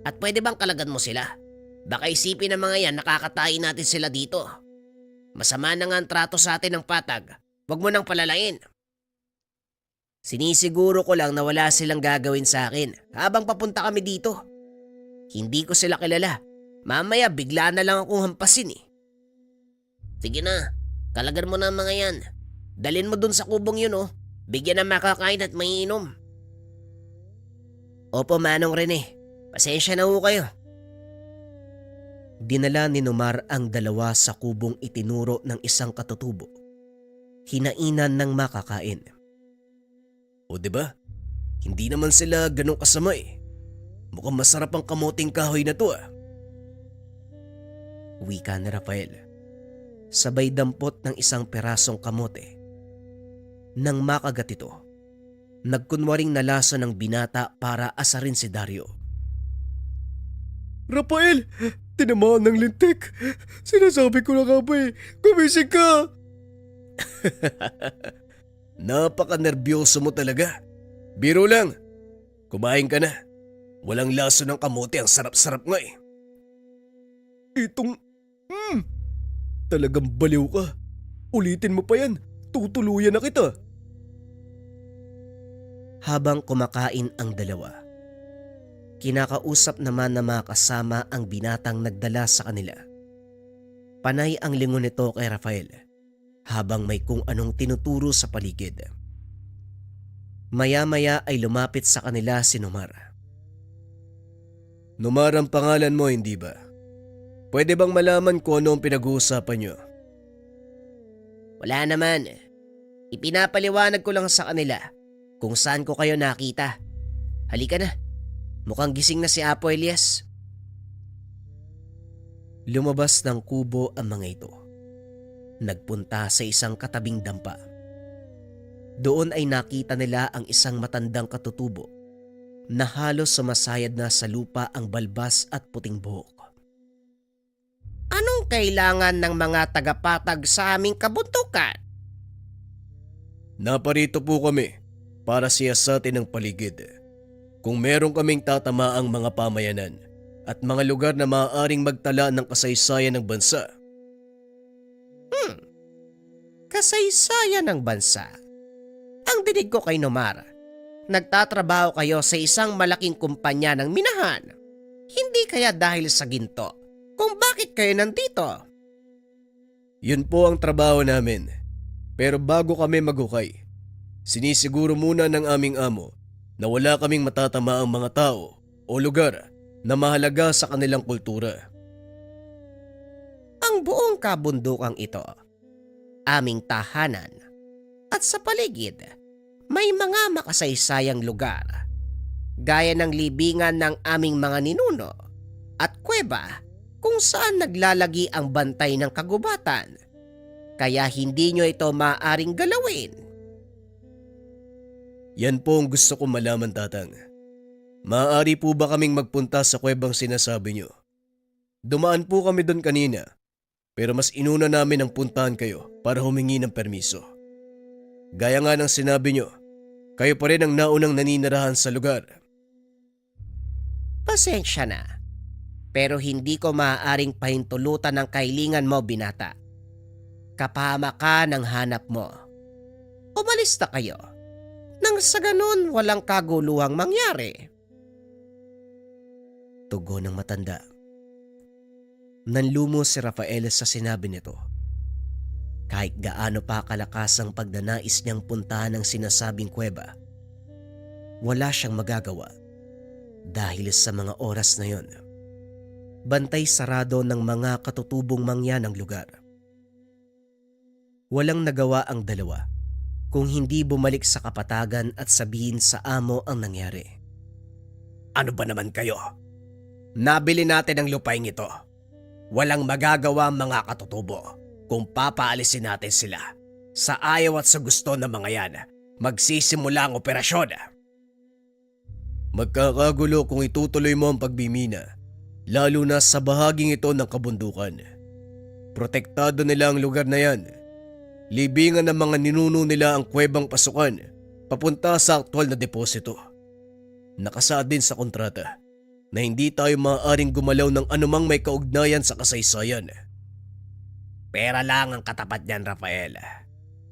At pwede bang kalagan mo sila? Baka isipin ng mga yan nakakatayin natin sila dito. Masama na nga ang trato sa atin ng patag. Huwag mo nang palalain. Sinisiguro ko lang na wala silang gagawin sa akin habang papunta kami dito. Hindi ko sila kilala. Mamaya bigla na lang akong hampasin eh. Sige na, kalagan mo na ang mga yan. Dalin mo dun sa kubong yun oh. Bigyan ng makakain at maiinom. Opo Manong Rene, pasensya na ho kayo. Dinala ni Nomar ang dalawa sa kubong itinuro ng isang katutubo. Hinainan ng makakain. O diba? Hindi naman sila ganong kasama eh. Mukhang masarap ang kamuting kahoy na to ah. Wika ni Rafael. Sabay dampot ng isang perasong kamote. Nang makagat ito, nagkunwaring nalasa ng binata para asarin si Dario. Rafael! Tinamaan ng lintik! Sinasabi ko na nga ba gumising ka! Napaka-nervyoso mo talaga. Biro lang. Kumain ka na. Walang laso ng kamote, ang sarap-sarap nga eh. Itong... Talagang baliw ka. Ulitin mo pa yan. Tutuluyan na kita. Habang kumakain ang dalawa, kinakausap naman na mga kasama ang binatang nagdala sa kanila. Panay ang lingon nito kay Rafael habang may kung anong tinuturo sa paligid. Maya-maya ay lumapit sa kanila si Nomar. Nomar ang pangalan mo, hindi ba? Pwede bang malaman kung ano ang pinag-uusapan nyo? Wala naman. Ipinapaliwanag ko lang sa kanila kung saan ko kayo nakita. Halika na. Mukhang gising na si Apo Elias. Lumabas ng kubo ang mga ito. Nagpunta sa isang katabing dampa. Doon ay nakita nila ang isang matandang katutubo na halos sumasayad na sa lupa ang balbas at puting buhok. Anong kailangan ng mga tagapatag sa aming kabundukan? Naparito po kami para siyasatin ang paligid. Kung meron kaming tatamaang mga pamayanan at mga lugar na maaaring magtala ng kasaysayan ng bansa. Kasaysayan ng bansa. Ang dinig ko kay Nomar, nagtatrabaho kayo sa isang malaking kumpanya ng minahan. Hindi kaya dahil sa ginto kung bakit kayo nandito? Yun po ang trabaho namin. Pero bago kami maghukay, sinisiguro muna ng aming amo na wala kaming matatamaang mga tao o lugar na mahalaga sa kanilang kultura. Ang buong kabundukang ito, aming tahanan, at sa paligid, may mga makasaysayang lugar, gaya ng libingan ng aming mga ninuno at kuweba kung saan naglalagi ang bantay ng kagubatan, kaya hindi nyo ito maaaring galawin. Yan po ang gusto kong malaman, Tatang. Maaari po ba kaming magpunta sa kuwebang sinasabi nyo? Dumaan po kami doon kanina, pero mas inuna namin ang puntahan kayo para humingi ng permiso. Gaya nga ng sinabi nyo, kayo pa rin ang naunang naninirahan sa lugar. Pasensya na, pero hindi ko maaaring pahintulutan ng kailingan mo, binata. Kapahamakan ang hanap mo. Umalis na kayo, nang sa ganun walang kaguluhang mangyari. Tugon ng matanda. Nanlumo si Rafael sa sinabi nito. Kahit gaano pa kalakas ang pagdanais niyang puntahan ang sinasabing kuweba, wala siyang magagawa dahil sa mga oras na yon. Bantay sarado ng mga katutubong mangyan ang lugar. Walang nagawa ang dalawa kung hindi bumalik sa kapatagan at sabihin sa amo ang nangyari. Ano ba naman kayo? Nabili natin ang lupain ito. Walang magagawa ang mga katutubo kung papaalisin natin sila. Sa ayaw at sa gusto ng mga yan, magsisimula ang operasyon. Magkakagulo kung itutuloy mo ang pagbimina, lalo na sa bahaging ito ng kabundukan. Protektado nila ang lugar na yan. Libingan ng mga ninuno nila ang kuwebang pasukan papunta sa aktwal na deposito. Nakasaad din sa kontrata na hindi tayo maaaring gumalaw ng anumang may kaugnayan sa kasaysayan. Pera lang ang katapat niyan, Rafael.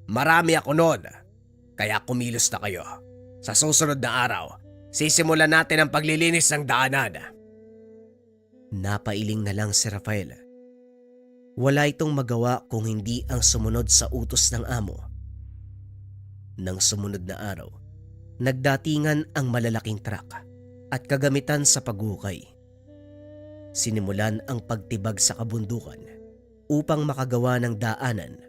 Marami ako noon, kaya kumilos na kayo. Sa susunod na araw, sisimulan natin ang paglilinis ng daanan. Napailing na lang si Rafael. Wala itong magawa kung hindi ang sumunod sa utos ng amo. Nang sumunod na araw, nagdatingan ang malalaking truck at kagamitan sa paghukay. Sinimulan ang pagtibag sa kabundukan upang makagawa ng daanan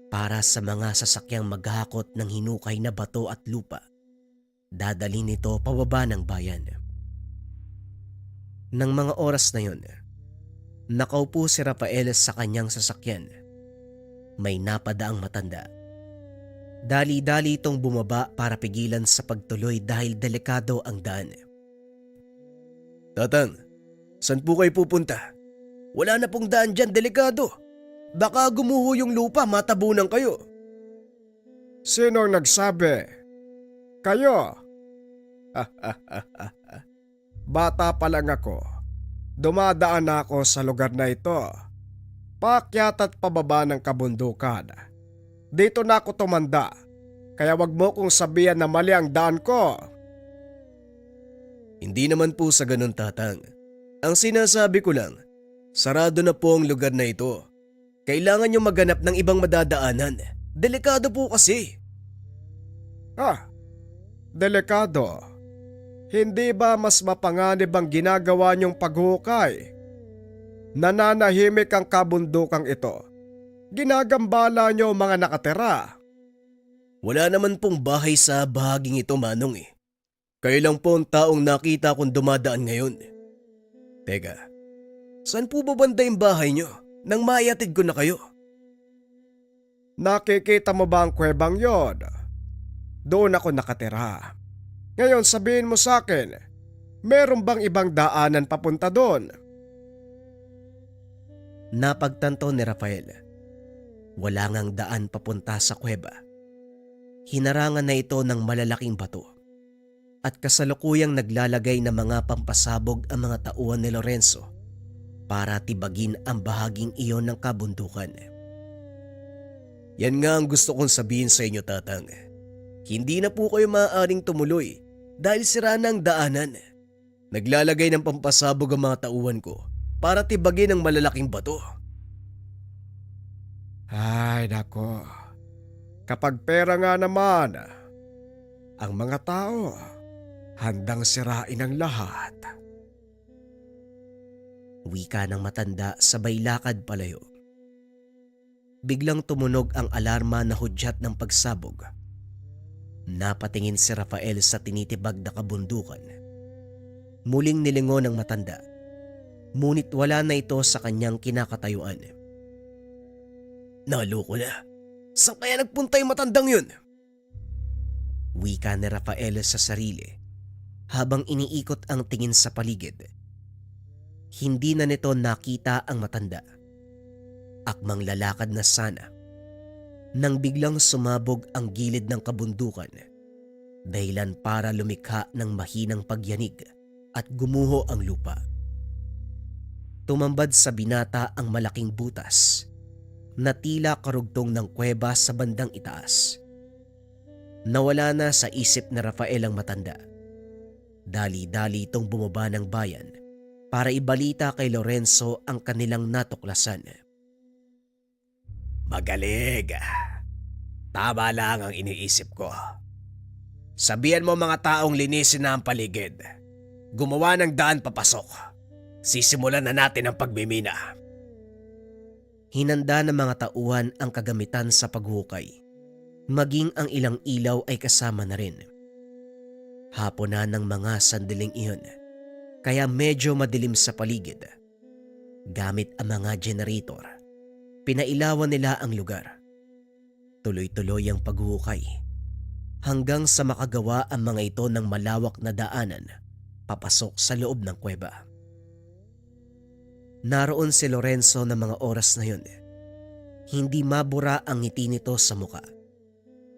para sa mga sasakyang maghakot ng hinukay na bato at lupa. Dadalhin nito pababa ng bayan. Nang mga oras na yon, nakaupo si Rafael sa kanyang sasakyan. May napadaang matanda. Dali-dali itong bumaba para pigilan sa pagtuloy dahil delikado ang daan. Tatang, saan po kayo pupunta? Wala na pong daan dyan, delikado. Baka gumuho yung lupa, matabunan kayo. Sinong nagsabi? Kayo? Bata pa lang ako. Dumadaan na ako sa lugar na ito. Paakyat at pababa ng kabundukan. Dito na ako tumanda. Kaya wag mo kong sabihan na mali ang daan ko. Hindi naman po sa ganun, tatang. Ang sinasabi ko lang, sarado na po ang lugar na ito. Kailangan nyo maghanap ng ibang madadaanan. Delikado po kasi. Delikado. Hindi ba mas mapanganib ang ginagawa niyong paghukay? Nananahimik ang kabundukang ito. Ginagambala niyo ang mga nakatira. Wala naman pong bahay sa bahaging ito, Manong eh. Kayo lang po ang taong nakita kong dumadaan ngayon. Teka, saan po ba banda yung bahay nyo nang maiatid ko na kayo? Nakikita mo ba ang kwebang yon? Doon ako nakatira. Ngayon sabihin mo sa akin, meron bang ibang daanan papunta doon? Napagtanto ni Rafael. Wala ngang daan papunta sa kuweba. Hinarangan na ito ng malalaking bato at kasalukuyang naglalagay ng mga pampasabog ang mga tauhan ni Lorenzo para tibagin ang bahaging iyon ng kabundukan. Yan nga ang gusto kong sabihin sa inyo, tatang. Hindi na po kayo maaaring tumuloy dahil sira na ang daanan. Naglalagay ng pampasabog ang mga tauhan ko para tibagin ang malalaking bato. Ay nako, kapag pera nga naman, ang mga tao handang sirain ang lahat. Wika ng matanda sabay lakad palayo. Biglang tumunog ang alarma na hudyat ng pagsabog. Napatingin si Rafael sa tinitibag na kabundukan. Muling nilingon ng matanda, ngunit wala na ito sa kanyang kinakatayuan. Naloko na. Saan kaya nagpunta yung matandang yun? Wika ni Rafael sa sarili habang iniikot ang tingin sa paligid. Hindi na nito nakita ang matanda. Akmang lalakad na sana nang biglang sumabog ang gilid ng kabundukan, dahilan para lumikha ng mahinang pagyanig at gumuho ang lupa. Tumambad sa binata ang malaking butas na tila karugtong ng kuweba sa bandang itaas. Nawala na sa isip ni Rafael ang matanda. Dali-dali itong bumaba ng bayan para ibalita kay Lorenzo ang kanilang natuklasan. Magaling. Tama lang ang iniisip ko. Sabihan mo mga taong linisin na ang paligid. Gumawa ng daan papasok. Sisimulan na natin ang pagmimina. Hinanda ng mga tauhan ang kagamitan sa paghukay. Maging ang ilang ilaw ay kasama na rin. Hapon na ng mga sandaling iyon, kaya medyo madilim sa paligid. Gamit ang mga generator, pinailawan nila ang lugar. Tuloy-tuloy ang paghukay hanggang sa makagawa ang mga ito ng malawak na daanan papasok sa loob ng kuweba. Naroon si Lorenzo ng mga oras na yun. Hindi mabura ang ngiti nito sa muka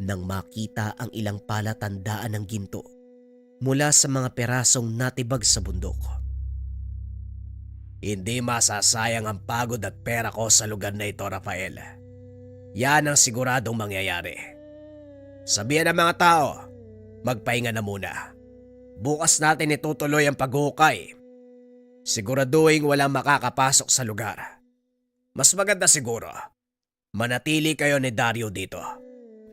nang makita ang ilang palatandaan ng ginto mula sa mga perasong natibag sa bundok. Hindi masasayang ang pagod at pera ko sa lugar na ito, Rafael. Yan ang siguradong mangyayari. Sabihan ng mga tao, magpahinga na muna. Bukas natin itutuloy ang paghukay. Siguraduhin walang makakapasok sa lugar. Mas maganda siguro, manatili kayo ni Dario dito.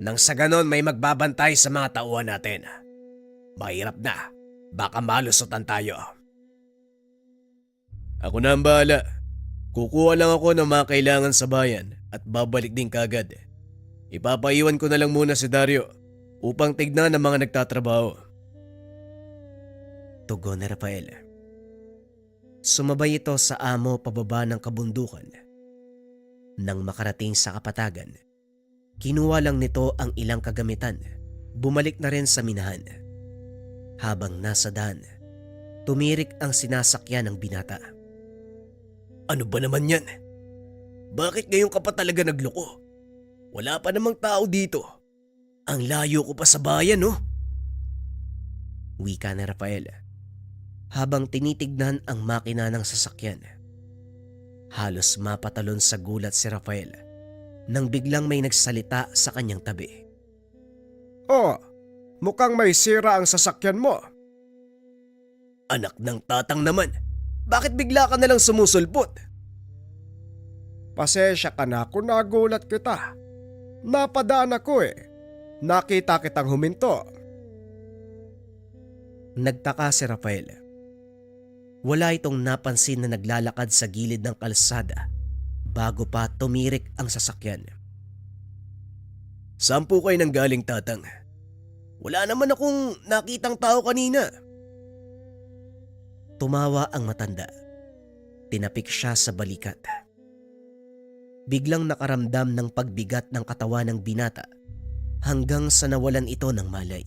Nang sa ganon may magbabantay sa mga tauhan natin. Mahirap na, baka malusutan tayo. Ako na ang bahala. Kukuha lang ako ng mga kailangan sa bayan at babalik din kagad. Ipapaiwan ko na lang muna si Dario upang tignan ang mga nagtatrabaho. Tugon ni Rafael. Sumabay ito sa amo pababa ng kabundukan. Nang makarating sa kapatagan, Kinuha lang nito ang ilang kagamitan. Bumalik na rin sa minahan. Habang nasa daan, tumirik ang sinasakyan ng binata. Ano ba naman yan? Bakit ngayon ka pa talaga nagloko? Wala pa namang tao dito. Ang layo ko pa sa bayan, no? Wika ni Rafael habang tinitignan ang makina ng sasakyan. Halos mapatalon sa gulat si Rafael nang biglang may nagsalita sa kanyang tabi. Oh, mukhang may sira ang sasakyan mo. Anak ng tatang naman. Bakit bigla ka nalang sumusulpot? Pasensya ka na kung nagulat kita. Napadaan ako eh. Nakita kitang huminto. Nagtaka si Rafael. Wala itong napansin na naglalakad sa gilid ng kalsada bago pa tumirik ang sasakyan. Saan po kayo nang galing, tatang? Wala naman akong nakitang tao kanina. Tumawa ang matanda. Tinapik siya sa balikat. Biglang nakaramdam ng pagbigat ng katawan ng binata hanggang sa nawalan ito ng malay.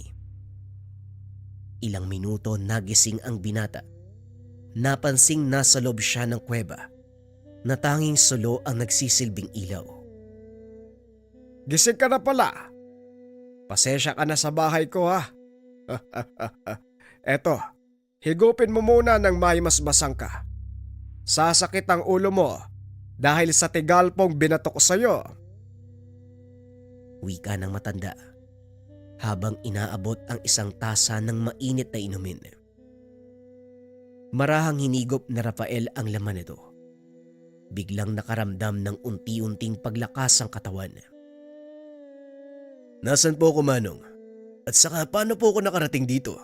Ilang minuto nagising ang binata. Napansing nasa loob siya ng kuweba na tanging sulo ang nagsisilbing ilaw. Gising ka na pala. Pasensya ka na sa bahay ko ha. Eto, higupin mo muna ng may masbasang ka. Sasakit ang ulo mo dahil sa tigalpong binato ko sa'yo. Wika ng matanda habang inaabot ang isang tasa ng mainit na inumin. Marahang hinigop na Rafael ang laman nito. Biglang nakaramdam ng unti-unting paglakas ang katawan. Nasaan po ako, Manong? At saka paano po ako nakarating dito?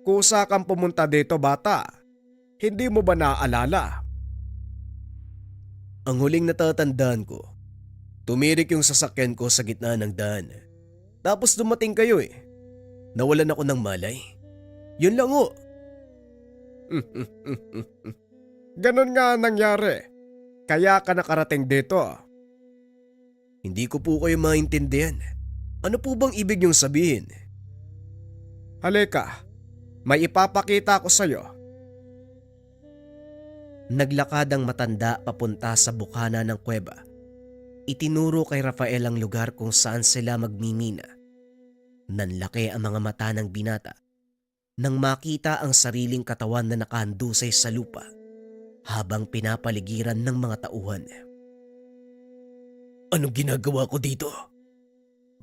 Kusa kang pumunta dito, bata. Hindi mo ba naaalala? Ang huling natatandaan ko, tumirik yung sasakyan ko sa gitna ng daan. Tapos dumating kayo eh. Nawalan ako ng malay. Yun lang o. Ganon nga nangyari. Kaya ka nakarating dito. Hindi ko po kayo maintindihan. Ano po bang ibig niyong sabihin? Halika, may ipapakita ko sa'yo. Naglakad ang matanda papunta sa bukana ng kuweba. Itinuro kay Rafael ang lugar kung saan sila magmimina. Nanlaki ang mga mata ng binata nang makita ang sariling katawan na nakahandusay sa lupa habang pinapaligiran ng mga tauhan. Anong ginagawa ko dito?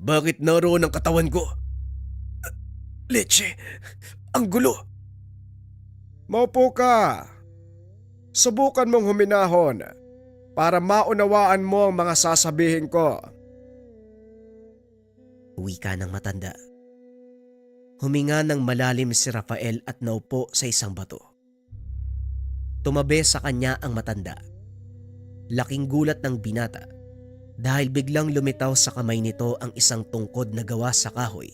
Bakit naroon ang katawan ko? Leche, ang gulo. Maupo ka. Subukan mong huminahon para maunawaan mo ang mga sasabihin ko. Wika ng matanda. Huminga ng malalim si Rafael at naupo sa isang bato. Tumabi sa kanya ang matanda. Laking gulat ng binata dahil biglang lumitaw sa kamay nito ang isang tungkod na gawa sa kahoy.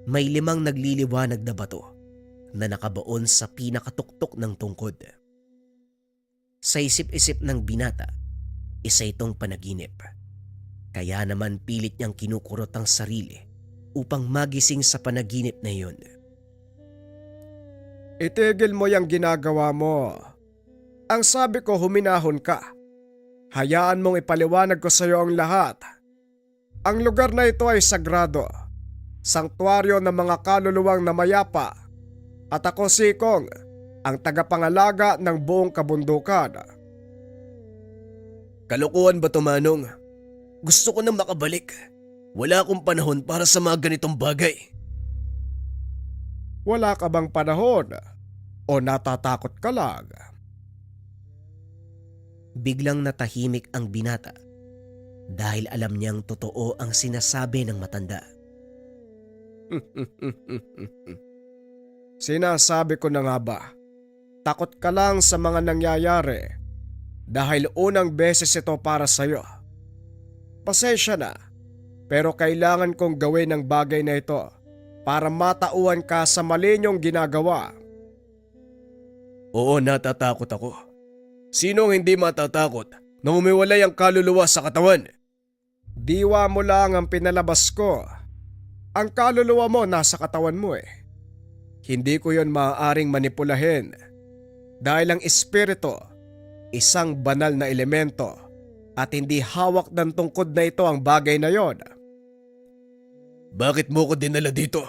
May 5 nagliliwanag na bato na nakabaon sa pinakatuktok ng tungkod. Sa isip-isip ng binata, isa itong panaginip. Kaya naman pilit niyang kinukurot ang sarili upang magising sa panaginip na iyon. Itigil mo yung ginagawa mo. Ang sabi ko, huminahon ka. Hayaan mong ipaliwanag ko sa iyo ang lahat. Ang lugar na ito ay sagrado. Sanktuaryo ng mga kaluluwang namayapa. At ako si Kong, ang tagapangalaga ng buong kabundukan. Kalokohan ba to, Manong? Gusto ko nang makabalik. Wala akong panahon para sa mga ganitong bagay. Wala ka bang panahon? O natatakot ka lang? Biglang natahimik ang binata dahil alam niyang totoo ang sinasabi ng matanda. Sinasabi ko na nga ba, takot ka lang sa mga nangyayari dahil unang beses ito para sa'yo. Pasensya na, pero kailangan kong gawin ang bagay na ito para matauhan ka sa mali niyong ginagawa. Oo, natatakot ako. Sino ang hindi matatakot na humiwalay ang kaluluwa sa katawan? Diwa mo lang ang pinalabas ko. Ang kaluluwa mo nasa katawan mo eh. Hindi ko yon maaaring manipulahin dahil ang espiritu, isang banal na elemento at hindi hawak ng tungkod na ito ang bagay na yon. Bakit mo ko dinala dito?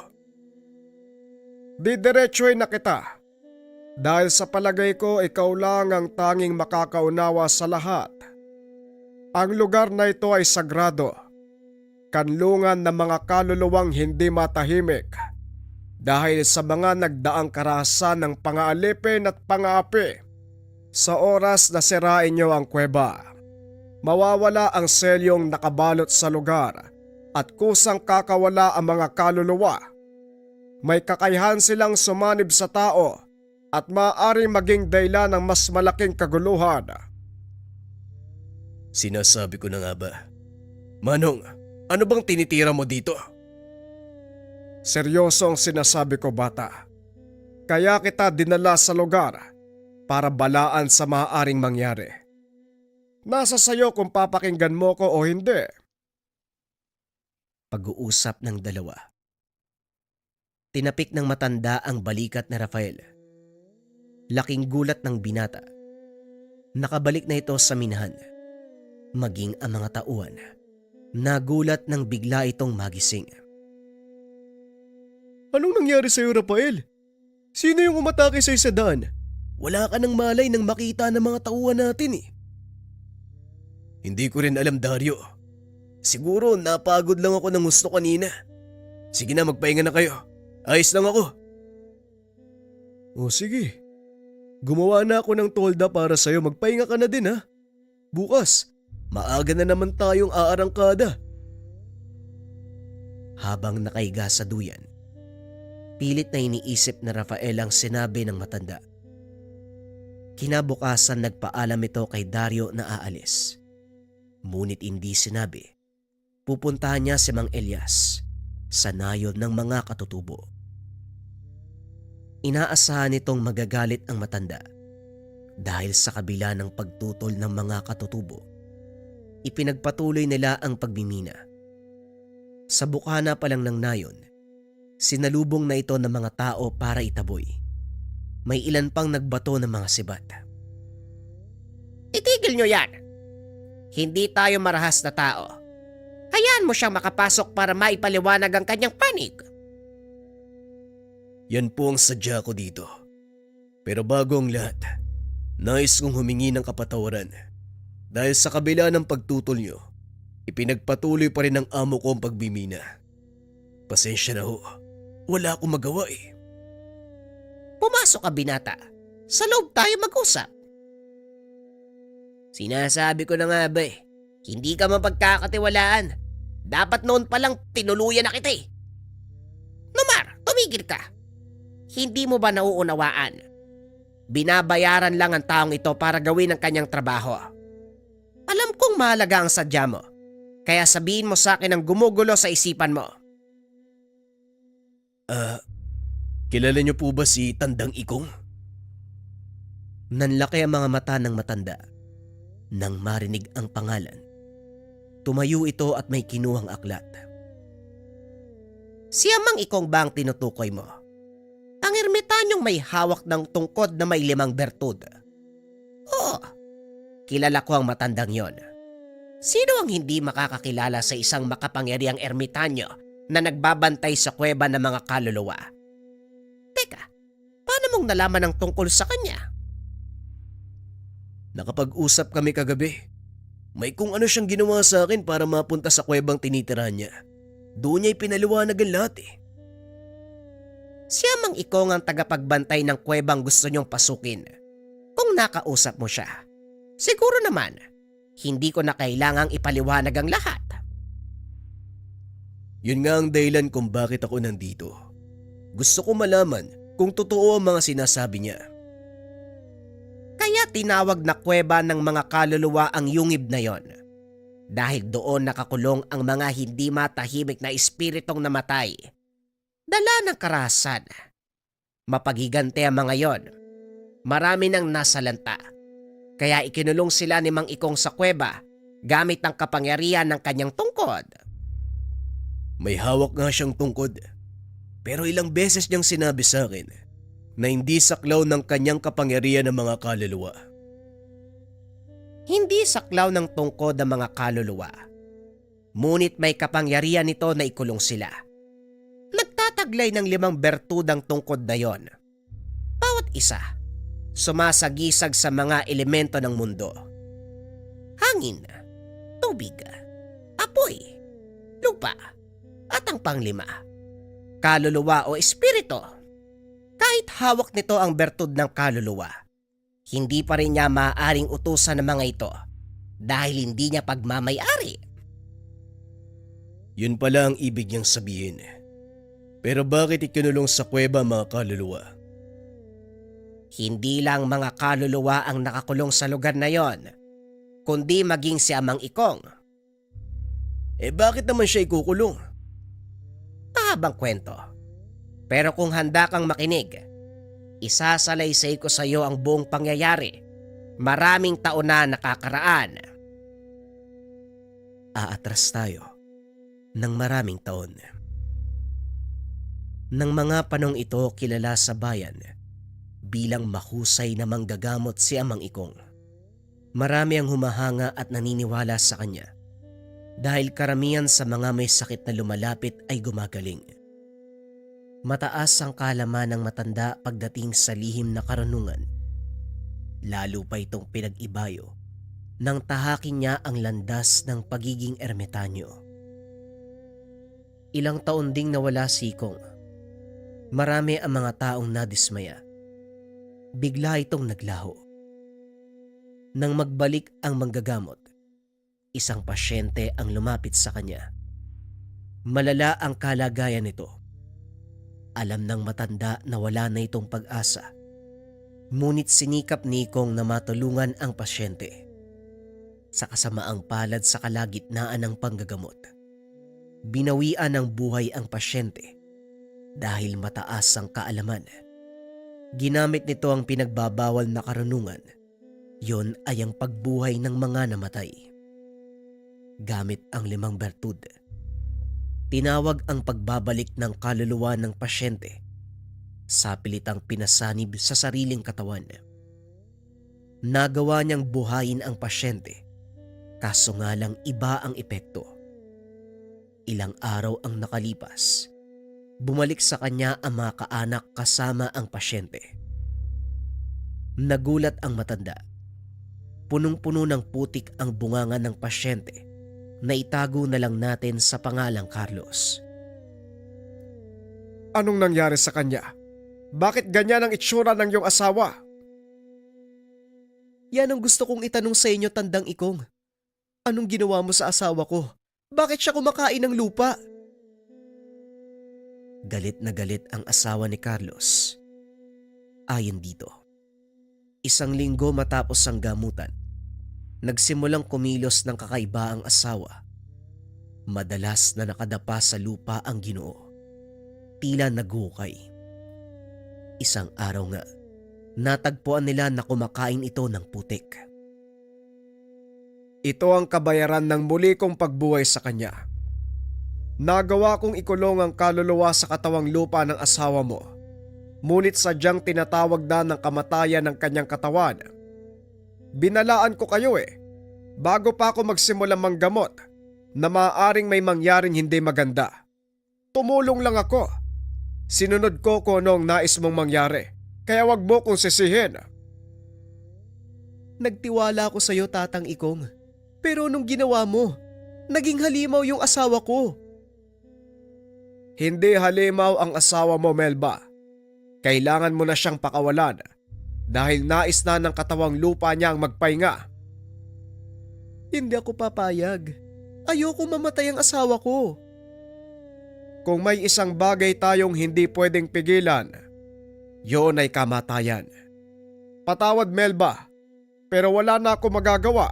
Didiretsuhin na kita dahil sa palagay ko ikaw lang ang tanging makakaunawa sa lahat. Ang lugar na ito ay sagrado, kanlungan ng mga kaluluwang hindi matahimik dahil sa mga nagdaang karahasan ng pangaalipin at pangaapi. Sa oras na sirain niyo ang kuweba, mawawala ang selyong nakabalot sa lugar at kusang kakawala ang mga kaluluwa. May kakayahan silang sumanib sa tao at maaaring maging dahilan ng mas malaking kaguluhan. Sinasabi ko na nga ba? Manong, ano bang tinitira mo dito? Seryoso ang sinasabi ko, bata. Kaya kita dinala sa lugar para balaan sa maaaring mangyari. Nasa sayo kung papakinggan mo ko o hindi. Pag-uusap ng dalawa. Tinapik ng matanda ang balikat na Rafael. Laking gulat ng binata. Nakabalik na ito sa minahan. Maging ang mga tauhan. Nagulat nang bigla itong magising. Anong nangyari sa'yo, Rafael? Sino yung umatake sa'yo sa daan? Wala ka nang malay nang makita ng mga tauhan natin eh. Hindi ko rin alam, Dario. Siguro napagod lang ako ng gusto kanina. Sige na, magpahinga na kayo. Ayos lang ako. O sige. Gumawa na ako ng tolda para sa'yo. Magpahinga ka na din ha. Bukas, maaga na naman tayong aarangkada. Habang nakahiga sa duyan, pilit na iniisip na Rafael ang sinabi ng matanda. Kinabukasan nagpaalam ito kay Dario na aalis. Ngunit hindi sinabi. Pupuntahan niya si Mang Elias sa nayon ng mga katutubo. Inaasahan nitong magagalit ang matanda dahil sa kabila ng pagtutol ng mga katutubo, ipinagpatuloy nila ang pagmimina. Sa bukana pa lang ng nayon, sinalubong na ito ng mga tao para itaboy. May ilan pang nagbato ng mga sibat. Itigil nyo yan. Hindi tayo marahas na tao. Hayaan mo siyang makapasok para maipaliwanag ang kanyang panig. Yan po ang sadya ko dito. Pero bago ang lahat, nais kong humingi ng kapatawaran. Dahil sa kabila ng pagtutol nyo, ipinagpatuloy pa rin ng amo ko ang pagbimina. Pasensya na ho. Wala akong magawa eh. Pumasok ka, binata. Sa loob tayo mag-usap. Sinasabi ko na nga ba eh, hindi ka mapagkakatiwalaan. Dapat noon palang tinuluyan na kita eh. Numar, tumigil ka. Hindi mo ba nauunawaan? Binabayaran lang ang taong ito para gawin ang kanyang trabaho. Alam kong mahalaga ang sadya mo, kaya sabihin mo sa akin ang gumugulo sa isipan mo. Kilala niyo po ba si Tandang Ikong? Nanlaki ang mga mata ng matanda. Nang marinig ang pangalan, tumayo ito at may kinuhang aklat. Siya Mang Ikong ba ang tinutukoy mo? Ang ermitanyong may hawak ng tungkod na may 5 bertud. Oo, kilala ko ang matandang yon. Sino ang hindi makakakilala sa isang makapangyariang ermitanyo na nagbabantay sa kuweba ng mga kaluluwa? Teka, paano mong nalaman ang tungkol sa kanya? Nakapag-usap kami kagabi. May kung ano siyang ginawa sa akin para mapunta sa kuwebang tinitirahan niya. Doon niya ipinaliwanag ang lahat eh. Siya Mang Ikong ang tagapagbantay ng kuwebang gusto niyong pasukin. Kung nakausap mo siya, siguro naman, hindi ko na kailangang ipaliwanag ang lahat. Yun nga ang dahilan kung bakit ako nandito. Gusto ko malaman kung totoo ang mga sinasabi niya. Kaya tinawag na kuweba ng mga kaluluwa ang yungib na yon. Dahil doon nakakulong ang mga hindi matahimik na espiritong namatay. Dala ng karahasan. Mapagigante ang mga yon. Marami nang nasalanta. Kaya ikinulong sila ni Mang Ikong sa kuweba gamit ang kapangyarihan ng kanyang tungkod. May hawak nga siyang tungkod. Pero ilang beses niyang sinabi sa akin na hindi saklaw ng kanyang kapangyarihan ng mga kaluluwa. Hindi saklaw ng tungkod ang mga kaluluwa. Ngunit may kapangyarihan nito na ikulong sila. Nagtataglay ng 5 bertudang tungkod na yon. Bawat isa, sumasagisag sa mga elemento ng mundo. Hangin, tubig, apoy, lupa, at ang panglima, kaluluwa o espiritu. Kahit hawak nito ang bertud ng kaluluwa, hindi pa rin niya maaaring utusan ng mga ito dahil hindi niya pagmamay-ari. Yun pala ang ibig niyang sabihin. Pero bakit ikinulong sa kuweba ang mga kaluluwa? Hindi lang mga kaluluwa ang nakakulong sa lugar na yon, kundi maging si Amang Ikong. Bakit naman siya ikukulong? Mahabang kwento. Pero kung handa kang makinig, isasalaysay ko sa iyo ang buong pangyayari. Maraming taon na nakakaraan. Aatras tayo ng maraming taon. Nang mga panong ito kilala sa bayan bilang mahusay na manggagamot si Amang Ikong. Marami ang humahanga at naniniwala sa kanya dahil karamihan sa mga may sakit na lumalapit ay gumagaling. Mataas ang kaalaman ng matanda pagdating sa lihim na karunungan. Lalo pa itong pinag-ibayo nang tahakin niya ang landas ng pagiging ermitanyo. Ilang taon ding nawala si Ikong. Marami ang mga taong nadismaya. Bigla itong naglaho. Nang magbalik ang manggagamot, isang pasyente ang lumapit sa kanya. Malala ang kalagayan nito. Alam ng matanda na wala na itong pag-asa. Ngunit sinikap ni Ikong na matulungan ang pasyente. Sa kasamaang palad sa kalagitnaan ng panggagamot, binawian ng buhay ang pasyente dahil mataas ang kaalaman. Ginamit nito ang pinagbabawal na karunungan. Yon ay ang pagbuhay ng mga namatay. Gamit ang 5 bertud, tinawag ang pagbabalik ng kaluluwa ng pasyente sa pilitang pinasanib sa sariling katawan. Nagawa niyang buhayin ang pasyente, kaso nga lang iba ang epekto. Ilang araw ang nakalipas, bumalik sa kanya ang mga kaanak kasama ang pasyente. Nagulat ang matanda. Punong-puno ng putik ang bunganga ng pasyente na itago na lang natin sa pangalang Carlos. Anong nangyari sa kanya? Bakit ganyan ang itsura ng iyong asawa? Yan ang gusto kong itanong sa inyo, Tandang Ikong. Anong ginawa mo sa asawa ko? Bakit siya kumakain ng lupa? Galit na galit ang asawa ni Carlos. Ayon dito, 1 linggo matapos ang gamutan, nagsimulang kumilos ng kakaiba ang asawa. Madalas na nakadapa sa lupa ang Ginoo. Tila naghukay. Isang araw nga, natagpuan nila na kumakain ito ng putik. Ito ang kabayaran ng muli kong pagbuhay sa kanya. Nagawa kong ikulong ang kaluluwa sa katawang lupa ng asawa mo, ngunit sadyang tinatawag na ng kamatayan ng kanyang katawan. Binalaan ko kayo bago pa ako magsimulang manggamot na maaaring may mangyaring hindi maganda. Tumulong lang ako. Sinunod ko kung anong nais mong mangyari, kaya wag mo kong sisihin. Nagtiwala ako sa iyo, Tatang Ikong. Pero nung ginawa mo, naging halimaw yung asawa ko. Hindi halimaw ang asawa mo, Melba. Kailangan mo na siyang pakawalan dahil nais na ng katawang lupa niya ang magpahinga. Hindi ako papayag. Ayoko mamatay ang asawa ko. Kung may isang bagay tayong hindi pwedeng pigilan, yun ay kamatayan. Patawad, Melba, pero wala na ako magagawa.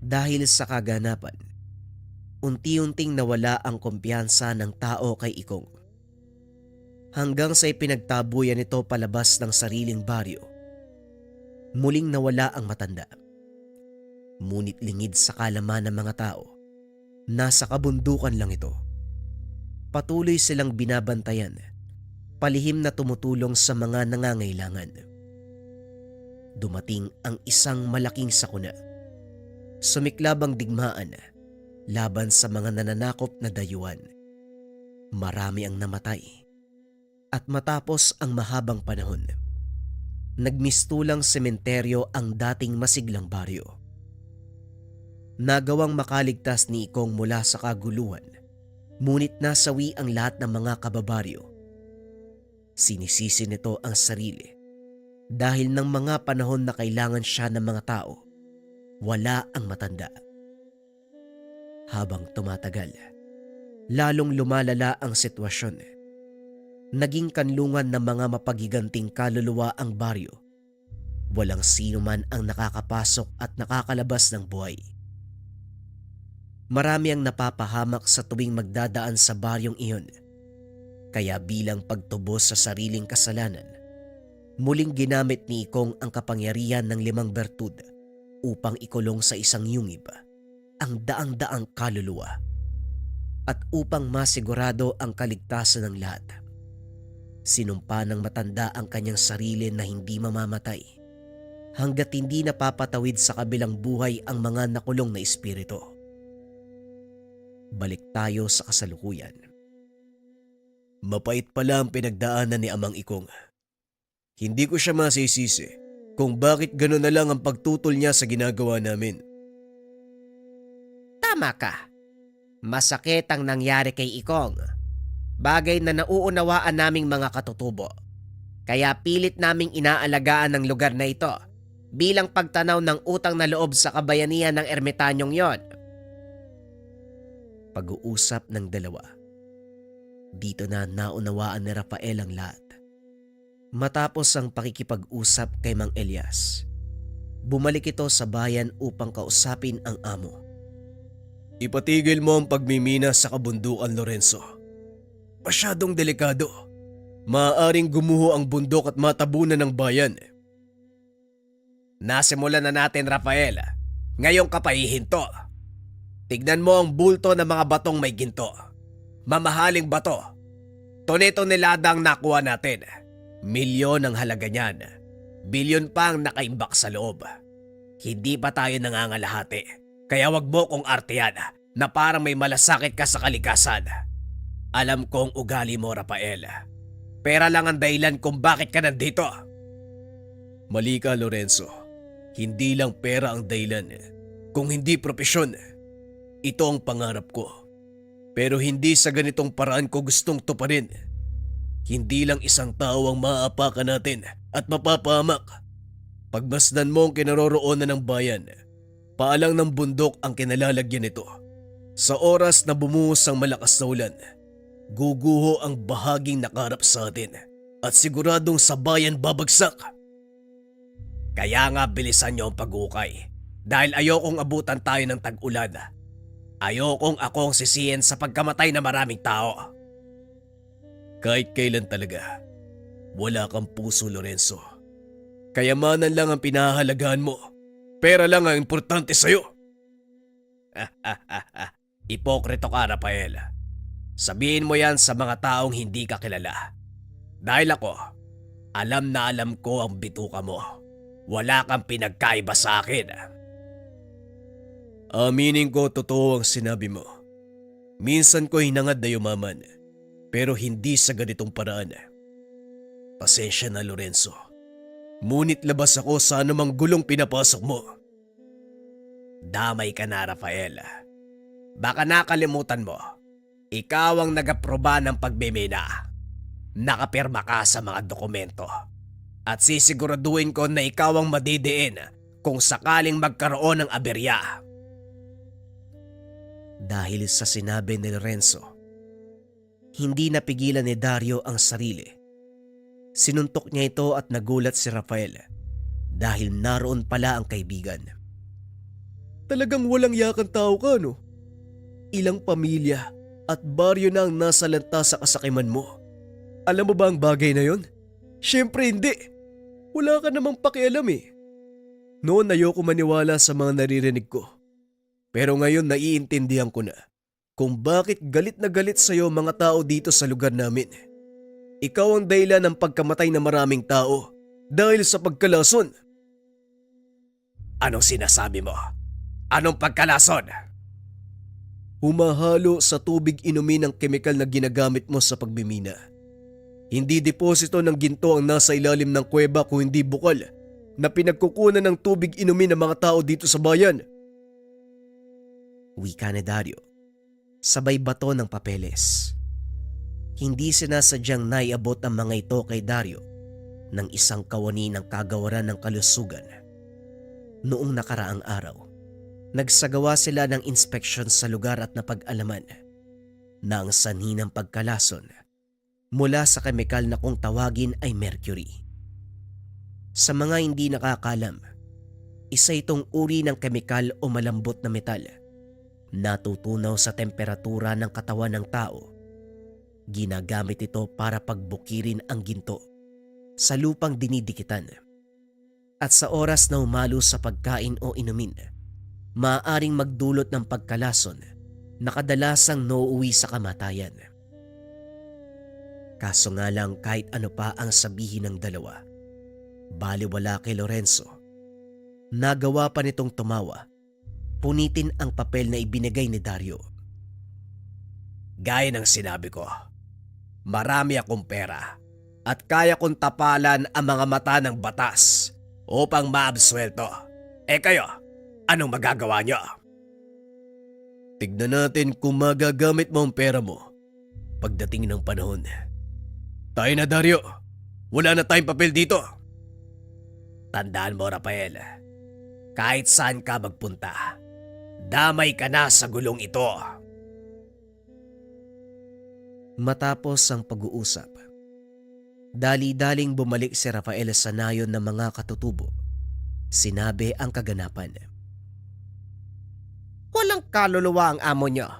Dahil sa kaganapan, unti-unting nawala ang kumpiyansa ng tao kay Ikong. Hanggang sa ipinagtabuyan nito palabas ng sariling baryo, muling nawala ang matanda. Ngunit lingid sa kalaman ng mga tao, nasa kabundukan lang ito. Patuloy silang binabantayan, palihim na tumutulong sa mga nangangailangan. Dumating ang isang malaking sakuna. Sumiklab ang digmaan laban sa mga nananakop na dayuhan. Marami ang namatay. At matapos ang mahabang panahon, nagmistulang sementeryo ang dating masiglang baryo. Nagawang makaligtas ni Ikong mula sa kaguluhan, ngunit nasawi ang lahat ng mga kababaryo. Sinisisi nito ang sarili dahil ng mga panahon na kailangan siya ng mga tao, wala ang matanda. Habang tumatagal, lalong lumalala ang sitwasyon. Naging kanlungan ng mga mapagiganting kaluluwa ang baryo. Walang sino man ang nakakapasok at nakakalabas ng buhay. Marami ang napapahamak sa tuwing magdadaan sa baryong iyon. Kaya bilang pagtubos sa sariling kasalanan, muling ginamit ni Ikong ang kapangyarihan ng 5 bertud upang ikulong sa isang yungib ang daang-daang kaluluwa at upang masigurado ang kaligtasan ng lahat. Sinumpa ng matanda ang kanyang sarili na hindi mamamatay hanggat hindi napapatawid sa kabilang buhay ang mga nakulong na espiritu. Balik tayo sa kasalukuyan. Mapait pala ang pinagdaanan ni Amang Ikong. Hindi ko siya masisisi kung bakit gano'n na lang ang pagtutol niya sa ginagawa namin. Tama ka. Masakit ang nangyari kay Ikong. Bagay na nauunawaan naming mga katutubo. Kaya pilit naming inaalagaan ng lugar na ito bilang pagtanaw ng utang na loob sa kabayanihan ng ermitanyong yon. Pag-uusap ng dalawa. Dito na naunawaan ni Rafael ang lahat. Matapos ang pakikipag-usap kay Mang Elias, bumalik ito sa bayan upang kausapin ang amo. Ipatigil mo ang pagmimina sa kabundukan, Lorenzo. Masyadong delikado. Maaaring gumuho ang bundok at matabunan ng bayan. Nasimulan na natin, Rafael. Ngayon ka pa hihinto. Tignan mo ang bulto ng mga batong may ginto. Mamahaling bato. Tone-tonelada ang nakuha natin. Milyon ang halaga niyan. Bilyon pa ang nakaimbak sa loob. Hindi pa tayo nangangalahati. Kaya wag mo kong artiyan na parang may malasakit ka sa kalikasan. Alam kong ugali mo, Rafael. Pera lang ang dahilan kung bakit ka nandito. Mali ka, Lorenzo. Hindi lang pera ang dahilan. Kung hindi propesyon, ito ang pangarap ko. Pero hindi sa ganitong paraan ko gustong tuparin. Hindi lang isang tao ang maaapakan natin at mapapahamak. Pagmasdan mo ang kinaroroonan ng bayan, paalang ng bundok ang kinalalagyan nito. Sa oras na bumuhos ang malakas na ulan, guguho ang bahaging nakarap sa atin at siguradong sa bayan babagsak. Kaya nga bilisan niyo ang pag-ukay dahil ayokong abutan tayo ng tag-ulan. Ayokong akong sisihin sa pagkamatay na maraming tao. Kahit kailan talaga, wala kang puso, Lorenzo. Kayamanan lang ang pinahahalagahan mo. Pera lang ang importante sa'yo. Ipokrito ka, Rafael. Sabihin mo yan sa mga taong hindi ka kilala. Dahil ako, alam na alam ko ang bituka mo. Wala kang pinagkaiba sa akin. Aminin ko totoo ang sinabi mo. Minsan ko hinangad na yumaman, pero hindi sa ganitong paraan. Pasensya na, Lorenzo. Ngunit labas ako sa anumang gulong pinapasok mo. Damay ka na, Rafael. Baka nakalimutan mo. Ikaw ang nag-aproba ng pagbimina. Nakapirma ka sa mga dokumento. At sisiguraduhin ko na ikaw ang madidiin kung sakaling magkaroon ng aberya. Dahil sa sinabi ni Lorenzo, hindi napigilan ni Dario ang sarili. Sinuntok niya ito at nagulat si Rafael dahil naroon pala ang kaibigan. Talagang walang yakang tao ka, no? Ilang pamilya at baryo na ang nasa lantas sa kasakiman mo. Alam mo ba ang bagay na yon? Siyempre hindi. Wala ka namang pakialam eh. Noon ayoko maniwala sa mga naririnig ko. Pero ngayon naiintindihan ko na kung bakit galit na galit sa'yo mga tao dito sa lugar namin. Ikaw ang dahilan ng pagkamatay ng maraming tao dahil sa pagkalason. Anong sinasabi mo? Anong pagkalason? Humahalo sa tubig inumin ang kemikal na ginagamit mo sa pagmimina. Hindi deposito ng ginto ang nasa ilalim ng kuweba kung hindi bukal na pinagkukunan ng tubig inumin ng mga tao dito sa bayan. Wika ni Dario, sabay bato ng papeles. Hindi sinasadyang naiabot ang mga ito kay Dario ng isang kawani ng kagawaran ng kalusugan. Noong nakaraang araw, nagsagawa sila ng inspeksyon sa lugar at napag-alaman na ang sanhi ng pagkalason mula sa kemikal na kung tawagin ay mercury. Sa mga hindi nakakalam, isa itong uri ng kemikal o malambot na metal natutunaw sa temperatura ng katawan ng tao. Ginagamit ito para pagbukirin ang ginto sa lupang dinidikitan. At sa oras na umalo sa pagkain o inumin, maaaring magdulot ng pagkalason na kadalasang nauuwi sa kamatayan. Kaso nga lang kahit ano pa ang sabihin ng dalawa, baliwala kay Lorenzo. Nagawa pa nitong tumawa, punitin ang papel na ibinigay ni Dario. Gaya ng sinabi ko, marami akong pera at kaya kong tapalan ang mga mata ng batas upang maabsuelto. Kayo, anong magagawa niyo? Tignan natin kung magagamit mo ang pera mo pagdating ng panahon. Tayo na, Dario. Wala na tayong papel dito. Tandaan mo, Rafael, kahit saan ka magpunta, damay ka na sa gulong ito. Matapos ang pag-uusap, dali-daling bumalik si Rafael sa nayon ng mga katutubo. Sinabi ang kaganapan. Walang kaluluwa ang amo niyo.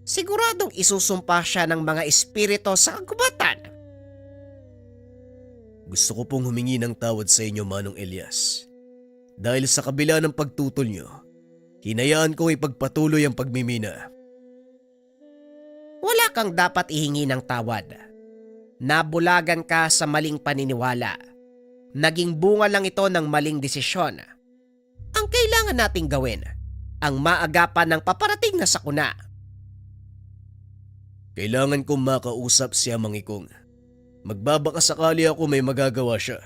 Siguradong isusumpa siya ng mga espirito sa kagubatan. Gusto ko pong humingi ng tawad sa inyo, Manong Elias. Dahil sa kabila ng pagtutol nyo, hinayaan kong ipagpatuloy ang pagmimina. Wala kang dapat ihingi ng tawad. Nabulagan ka sa maling paniniwala. Naging bunga lang ito ng maling desisyon. Ang kailangan nating gawin, ang maagapan ng paparating na sakuna. Kailangan kong makausap si Amang Ikong. Magbabaka sakali ako may magagawa siya.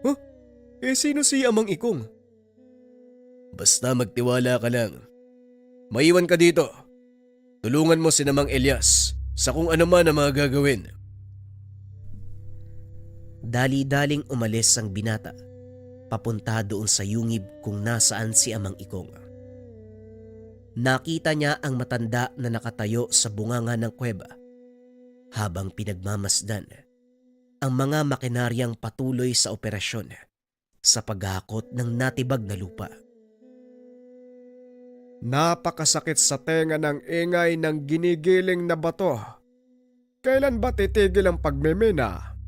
Huh? Sino si Amang Ikong? Basta magtiwala ka lang. Maiwan ka dito. Tulungan mo si Namang Elias sa kung ano man ang mga gagawin. Dali-daling umalis ang binata, papunta doon sa yungib kung nasaan si Amang Ikong. Nakita niya ang matanda na nakatayo sa bunganga ng kuweba habang pinagmamasdan ang mga makinaryang patuloy sa operasyon sa paghakot ng natibag na lupa. Napakasakit sa tenga ng ingay ng ginigiling na bato. Kailan ba titigil ang pagmimina?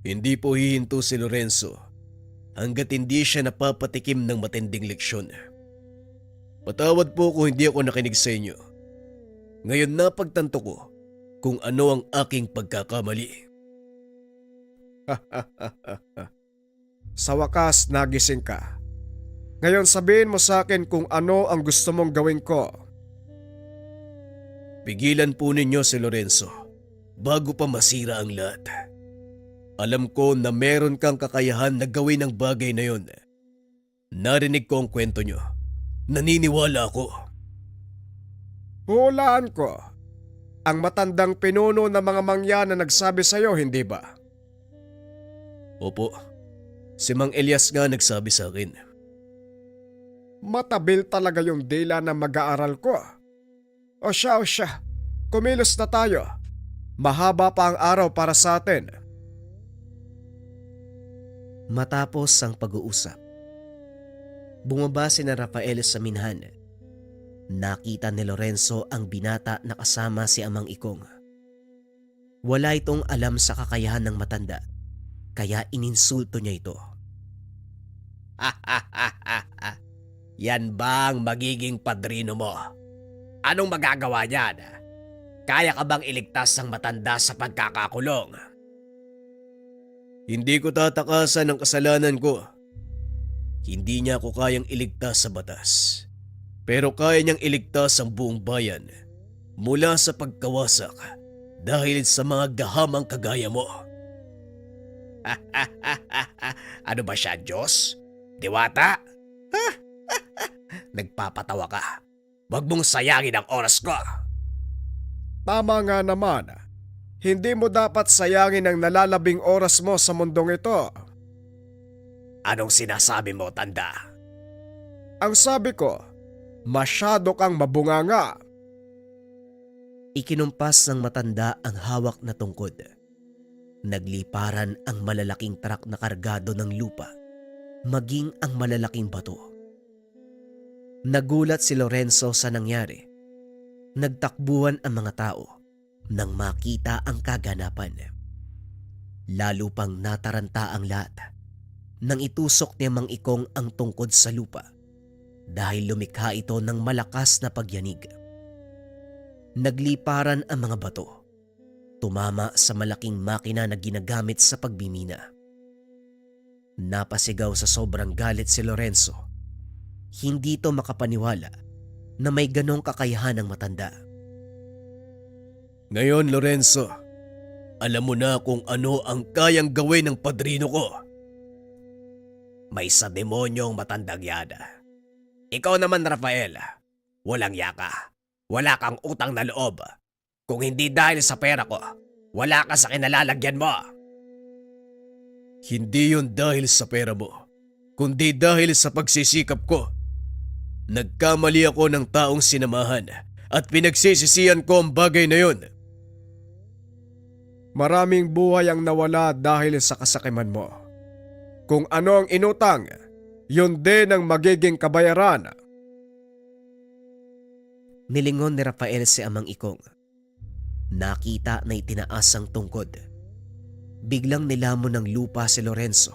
Hindi po hihinto si Lorenzo hanggat hindi siya napapatikim ng matinding leksyon. Patawad po kung hindi ako nakinig sa inyo. Ngayon napagtanto ko kung ano ang aking pagkakamali. Sa wakas, nagising ka. Ngayon sabihin mo sa akin kung ano ang gusto mong gawin ko. Pigilan po ninyo si Lorenzo bago pa masira ang lahat. Alam ko na meron kang kakayahan na gawin ang bagay na yon. Narinig ko ang kwento nyo. Naniniwala ako. Hulaan ko. Ang matandang pinuno ng mga mangya na nagsabi sa'yo, hindi ba? Opo. Si Mang Elias nga nagsabi sa akin. Matabil talaga yung dila na mag-aaral ko. O siya, kumilos na tayo. Mahaba pa ang araw para sa atin. Matapos ang pag-uusap, bumaba si na Rafael sa minhan. Nakita ni Lorenzo ang binata na kasama si Amang Ikong. Wala itong alam sa kakayahan ng matanda, kaya ininsulto niya ito. Yan bang magiging padrino mo? Anong magagawa niyan? Kaya ka bang iligtas ang matanda sa pagkakakulong? Hindi ko tatakasan ang kasalanan ko. Hindi niya ako kayang iligtas sa batas. Pero kaya niyang iligtas ang buong bayan mula sa pagkawasak dahil sa mga gahamang kagaya mo. Ano ba siya, Diyos? Diwata? Nagpapatawa ka. Huwag mong sayangin ang oras ko. Tama nga naman. Hindi mo dapat sayangin ang nalalabing oras mo sa mundong ito. Anong sinasabi mo, tanda? Ang sabi ko, masyado kang mabunganga. Ikinumpas ng matanda ang hawak na tungkod. Nagliparan ang malalaking trak na kargado ng lupa, maging ang malalaking bato. Nagulat si Lorenzo sa nangyari. Nagtakbuhan ang mga tao nang makita ang kaganapan. Lalo pang nataranta ang lahat nang itusok ni Mang Ikong ang tungkod sa lupa dahil lumikha ito ng malakas na pagyanig. Nagliparan ang mga bato, tumama sa malaking makina na ginagamit sa pagbimina. Napasigaw sa sobrang galit si Lorenzo. Hindi to makapaniwala na may ganong kakayahan ng matanda. Ngayon, Lorenzo, alam mo na kung ano ang kayang gawin ng padrino ko. May sa demonyong matandang yan. Ikaw naman, Rafael, walang yaka. Wala kang utang na loob. Kung hindi dahil sa pera ko, wala ka sa kinalalagyan mo. Hindi yun dahil sa pera mo, kundi dahil sa pagsisikap ko. Nagkamali ako ng taong sinamahan at pinagsisisihan ko ang bagay na yun. Maraming buhay ang nawala dahil sa kasakiman mo. Kung ano ang inutang, yun din ang magiging kabayaran. Nilingon ni Rafael si Amang Ikong. Nakita na itinaas ang tungkod. Biglang nilamon ng lupa si Lorenzo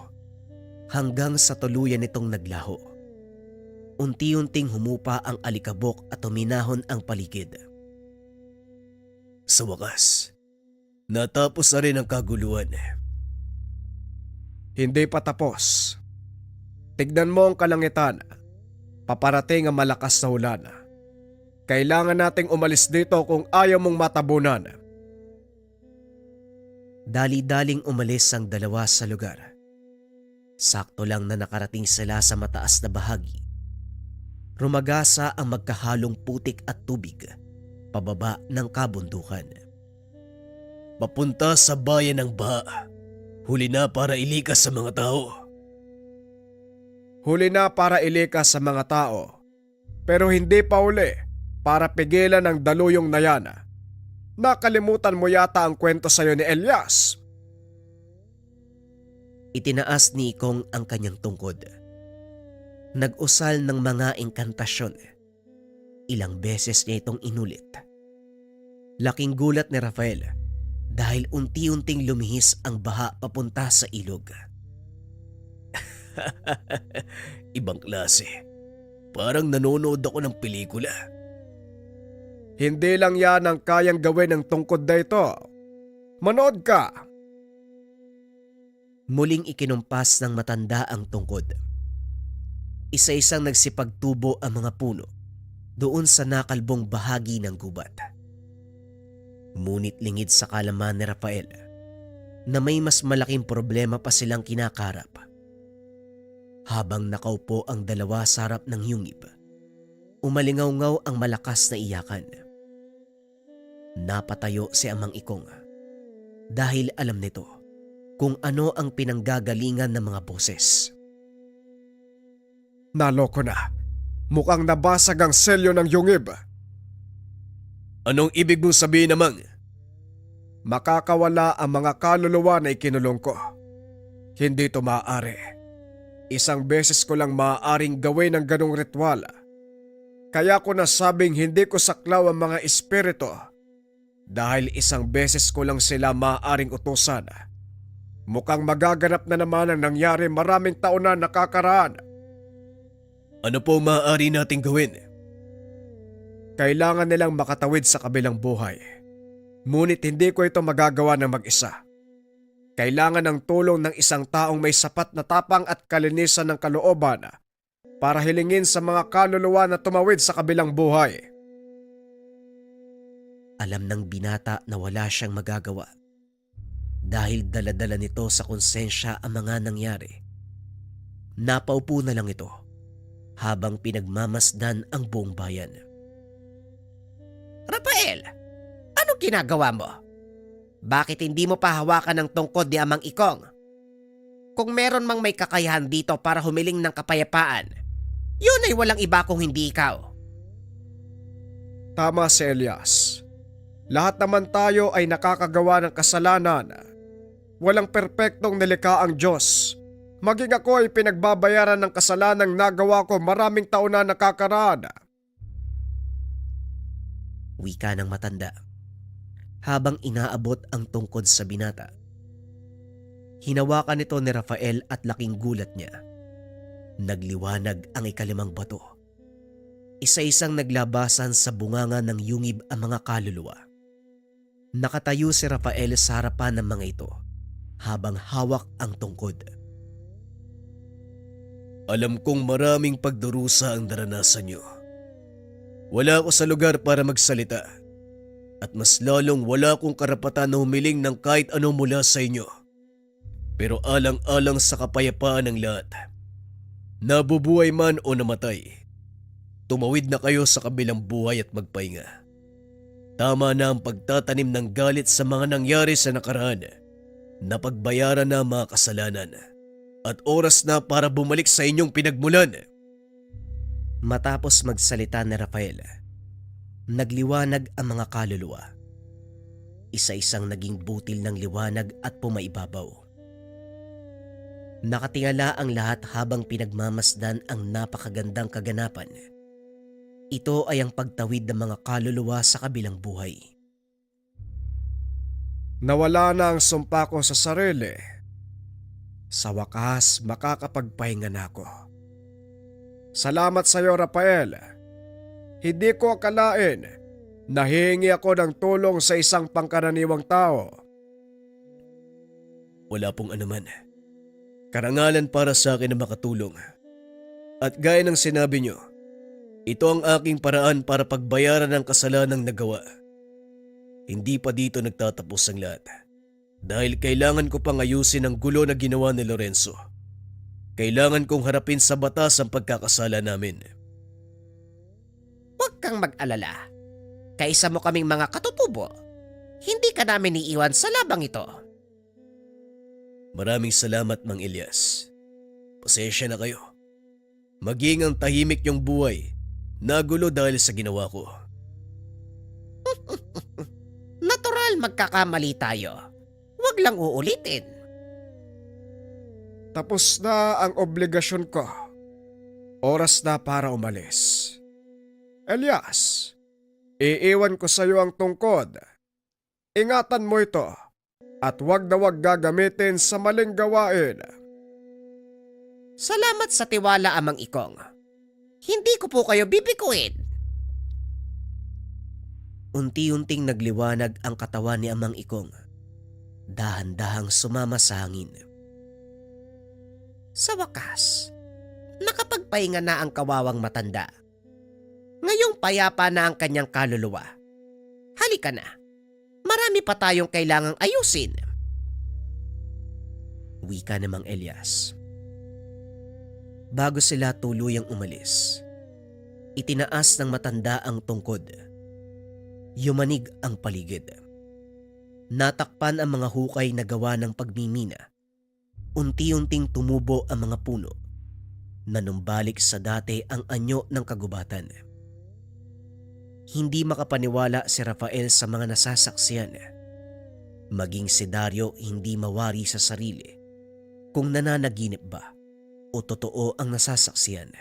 hanggang sa tuluyan nitong naglaho. Unti-unting humupa ang alikabok at huminahon ang paligid. Sa wakas, natapos na rin ang kaguluhan. Hindi pa tapos. Tignan mo ang kalangitan. Paparating ang malakas na ulan. Kailangan nating umalis dito kung ayaw mong matabunan. Dali-daling umalis ang dalawa sa lugar. Sakto lang na nakarating sila sa mataas na bahagi. Rumagasa ang magkahalong putik at tubig pababa ng kabundukan. Papunta sa bayan ng Baha. Huli na para ilikas sa mga tao. Huli na para ilikas sa mga tao. Pero hindi pa uli para pigilan ang daluyong na yan. Nakalimutan mo yata ang kwento sa'yo ni Elias. Itinaas ni Ikong ang kanyang tungkod. Nag-usal ng mga engkantasyon. Ilang beses niya itong inulit. Laking gulat ni Rafael dahil unti-unting lumihis ang baha papunta sa ilog. Ibang klase. Parang nanonood ako ng pelikula. Hindi lang yan ang kayang gawin ng tungkod na ito. Manood ka! Muling ikinumpas ng matanda ang tungkod. Isa-isang nagsipagtubo ang mga puno doon sa nakalbong bahagi ng gubat. Ngunit lingid sa kalaman ni Rafael na may mas malaking problema pa silang kinakarap. Habang nakaupo ang dalawa sa harap ng yungib, umalingaw-ngaw ang malakas na iyakan. Napatayo si Amang Ikong dahil alam nito kung ano ang pinanggagalingan ng mga boses. Naloko na. Mukhang nabasag ang selyo ng yungib. Anong ibig mong sabihin namang? Makakawala ang mga kaluluwa na ikinulong ko. Hindi ito maaari. Isang beses ko lang maaaring gawin ng ganong ritual. Kaya ko nasabing hindi ko saklaw ang mga espiritu dahil isang beses ko lang sila maaaring utusan. Mukhang magaganap na naman ang nangyari maraming taon na nakakaraan. Ano po maaari nating gawin? Kailangan nilang makatawid sa kabilang buhay. Ngunit hindi ko ito magagawa ng mag-isa. Kailangan ng tulong ng isang taong may sapat na tapang at kalinisan ng kalooban para hilingin sa mga kaluluwa na tumawid sa kabilang buhay. Alam ng binata na wala siyang magagawa. Dahil daladala nito sa konsensya ang mga nangyari. Napaupo na lang ito habang pinagmamasdan ang buong bayan. Rafael, ano ginagawa mo? Bakit hindi mo pa hawakan ng tungkod ni Amang Ikong? Kung meron mang may kakayahan dito para humiling ng kapayapaan, yun ay walang iba kung hindi ikaw. Tama si Elias. Lahat naman tayo ay nakakagawa ng kasalanan. Walang perpektong nilikha ang Diyos. Maging ako ay pinagbabayaran ng kasalanang nagawa ko maraming taon na nakakaraan. Wika ng matanda habang inaabot ang tungkod sa binata. Hinawakan nito ni Rafael at laking gulat niya. Nagliwanag ang ikalimang bato. Isa-isang naglabasan sa bunganga ng yungib ang mga kaluluwa. Nakatayo si Rafael sa harapan ng mga ito habang hawak ang tungkod. Alam kong maraming pagdurusa ang naranasan niyo. Wala ako sa lugar para magsalita at mas lalong wala akong karapatan na humiling ng kahit ano mula sa inyo. Pero alang-alang sa kapayapaan ng lahat, nabubuhay man o namatay, tumawid na kayo sa kabilang buhay at magpahinga. Tama na ang pagtatanim ng galit sa mga nangyari sa nakaraan. Napagbayaran na ang mga kasalanan at oras na para bumalik sa inyong pinagmulan. Matapos magsalita ni Rafael, nagliwanag ang mga kaluluwa. Isa-isang naging butil ng liwanag at pumaibabaw. Nakatingala ang lahat habang pinagmamasdan ang napakagandang kaganapan. Ito ay ang pagtawid ng mga kaluluwa sa kabilang buhay. Nawala na ang sumpa ko sa sarili. Sa wakas, makakapagpahinga na ako. Salamat sa iyo, Rafael. Hindi ko akalain na hihingi ako ng tulong sa isang pangkaraniwang tao. Wala pong anuman. Karangalan para sa akin na makatulong. At gaya ng sinabi niyo, ito ang aking paraan para pagbayaran ng kasalanang nagawa. Hindi pa dito nagtatapos ang lahat. Dahil kailangan ko pang ayusin ang gulo na ginawa ni Lorenzo. Kailangan kong harapin sa batas ang pagkakasala namin. Huwag kang mag-alala. Kaisa mo kaming mga katutubo. Hindi ka namin iiwan sa labang ito. Maraming salamat, Mang Elias. Pasensya na kayo. Maging ang tahimik yung buhay, nagulo dahil sa ginawa ko. Natural magkakamali tayo. Huwag lang uulitin. Tapos na ang obligasyon ko. Oras na para umalis. Elias, iiwan ko sa iyo ang tungkod. Ingatan mo ito at huwag na huwag gagamitin sa maling gawain. Salamat sa tiwala, Amang Ikong. Hindi ko po kayo bibikuin. Unti-unting nagliwanag ang katawan ni Amang Ikong. Dahan-dahang sumama sa hangin. Sa wakas, nakapagpahinga na ang kawawang matanda. Ngayong payapa na ang kanyang kaluluwa. Halika na. Marami pa tayong kailangang ayusin. Wika namang Elias. Bago sila tuluyang umalis, itinaas ng matanda ang tungkod. Yumanig ang paligid. Natakpan ang mga hukay na gawa ng pagmimina. Unti-unting tumubo ang mga puno. Nanumbalik sa dati ang anyo ng kagubatan. Hindi makapaniwala si Rafael sa mga nasasaksiyan. Maging si Dario hindi mawari sa sarili kung nananaginip ba o totoo ang nasasaksiyan.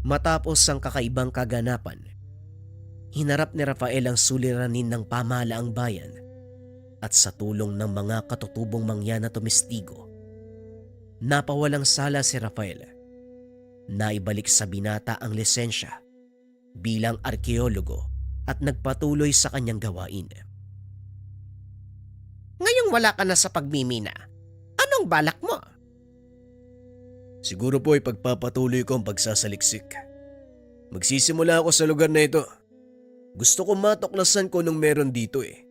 Matapos ang kakaibang kaganapan, hinarap ni Rafael ang suliranin ng pamahalaang bayan at sa tulong ng mga katutubong mangyan na tumestigo, napawalang sala si Rafael Naibalik sa binata ang lisensya bilang arkeologo at nagpatuloy sa kanyang gawain. Ngayong wala ka na sa pagmimina, anong balak mo? Siguro po ay pagpapatuloy ko ang pagsasaliksik. Magsisimula ako sa lugar na ito. Gusto ko matuklasan ko nung meron dito eh.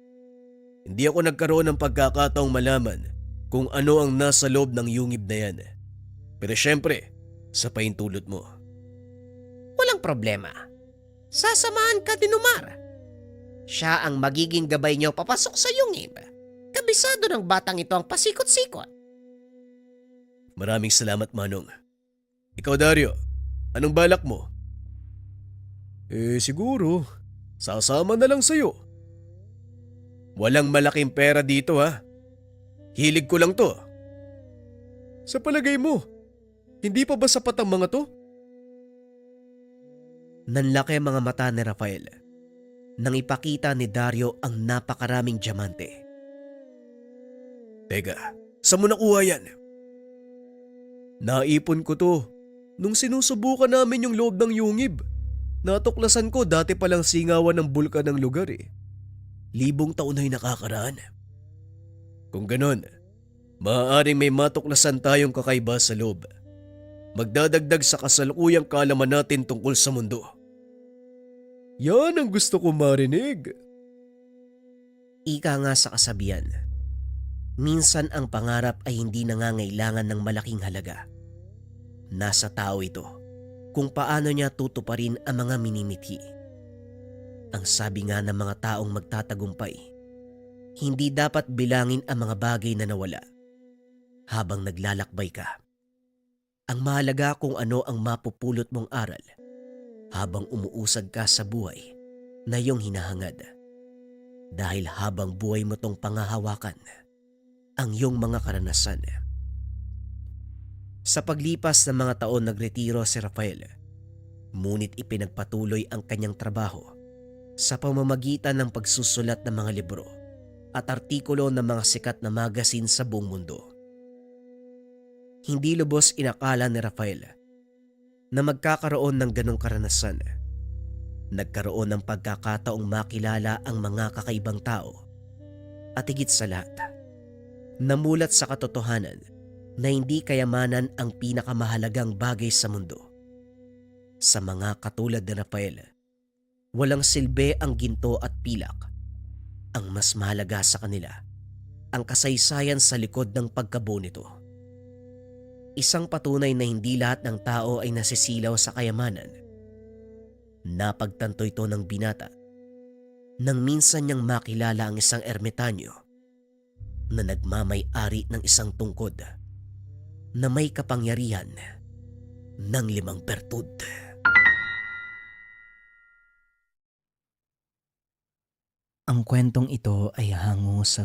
Hindi ako nagkaroon ng pagkakataong malaman kung ano ang nasa loob ng yungib na yan. Pero syempre, sa paintulot mo. Walang problema. Sasamahan ka din Umar. Siya ang magiging gabay niyo papasok sa yungib. Kabisado ng batang ito ang pasikot-sikot. Maraming salamat, Manong. Ikaw, Dario, anong balak mo? Siguro, sasama na lang sa'yo. Walang malaking pera dito ha. Hilig ko lang to. Sa palagay mo, hindi pa ba sapat ang mga to? Nanlaki ang mga mata ni Rafael nang ipakita ni Dario ang napakaraming diamante. Teka, saan mo nakuha yan? Naipon ko to nung sinusubukan namin yung loob ng yungib. Natuklasan ko dati palang singawan ng bulkan ng lugar eh. 1,000 taon na'y nakakaraan. Kung ganon, maaaring may matuklasan tayong kakaiba sa loob. Magdadagdag sa kasalukuyang kaalaman natin tungkol sa mundo. Yan ang gusto ko marinig. Ika nga sa kasabihan, minsan ang pangarap ay hindi nangangailangan ng malaking halaga. Nasa tao ito kung paano niya tutuparin ang mga minimithi. Ang sabi nga ng mga taong magtatagumpay, hindi dapat bilangin ang mga bagay na nawala habang naglalakbay ka. Ang mahalaga kung ano ang mapupulot mong aral habang umuusad ka sa buhay na iyong hinahangad. Dahil habang buhay mo tong pangahawakan ang iyong mga karanasan. Sa paglipas ng mga taon nagretiro si Rafael, ngunit ipinagpatuloy ang kanyang trabaho sa pamamagitan ng pagsusulat ng mga libro at artikulo ng mga sikat na magasin sa buong mundo. Hindi lubos inakala ni Rafael na magkakaroon ng ganong karanasan. Nagkaroon ng pagkakataong makilala ang mga kakaibang tao at higit sa lahat, namulat sa katotohanan na hindi kayamanan ang pinakamahalagang bagay sa mundo. Sa mga katulad ni Rafael, walang silbi ang ginto at pilak. Ang mas mahalaga sa kanila, ang kasaysayan sa likod ng pagkabuo nito. Isang patunay na hindi lahat ng tao ay nasisilaw sa kayamanan. Napagtanto ito ng binata nang minsan niyang makilala ang isang ermitanyo na nagmamay-ari ng isang tungkod na may kapangyarihan ng 5 bertud. Ang kwentong ito ay hango sa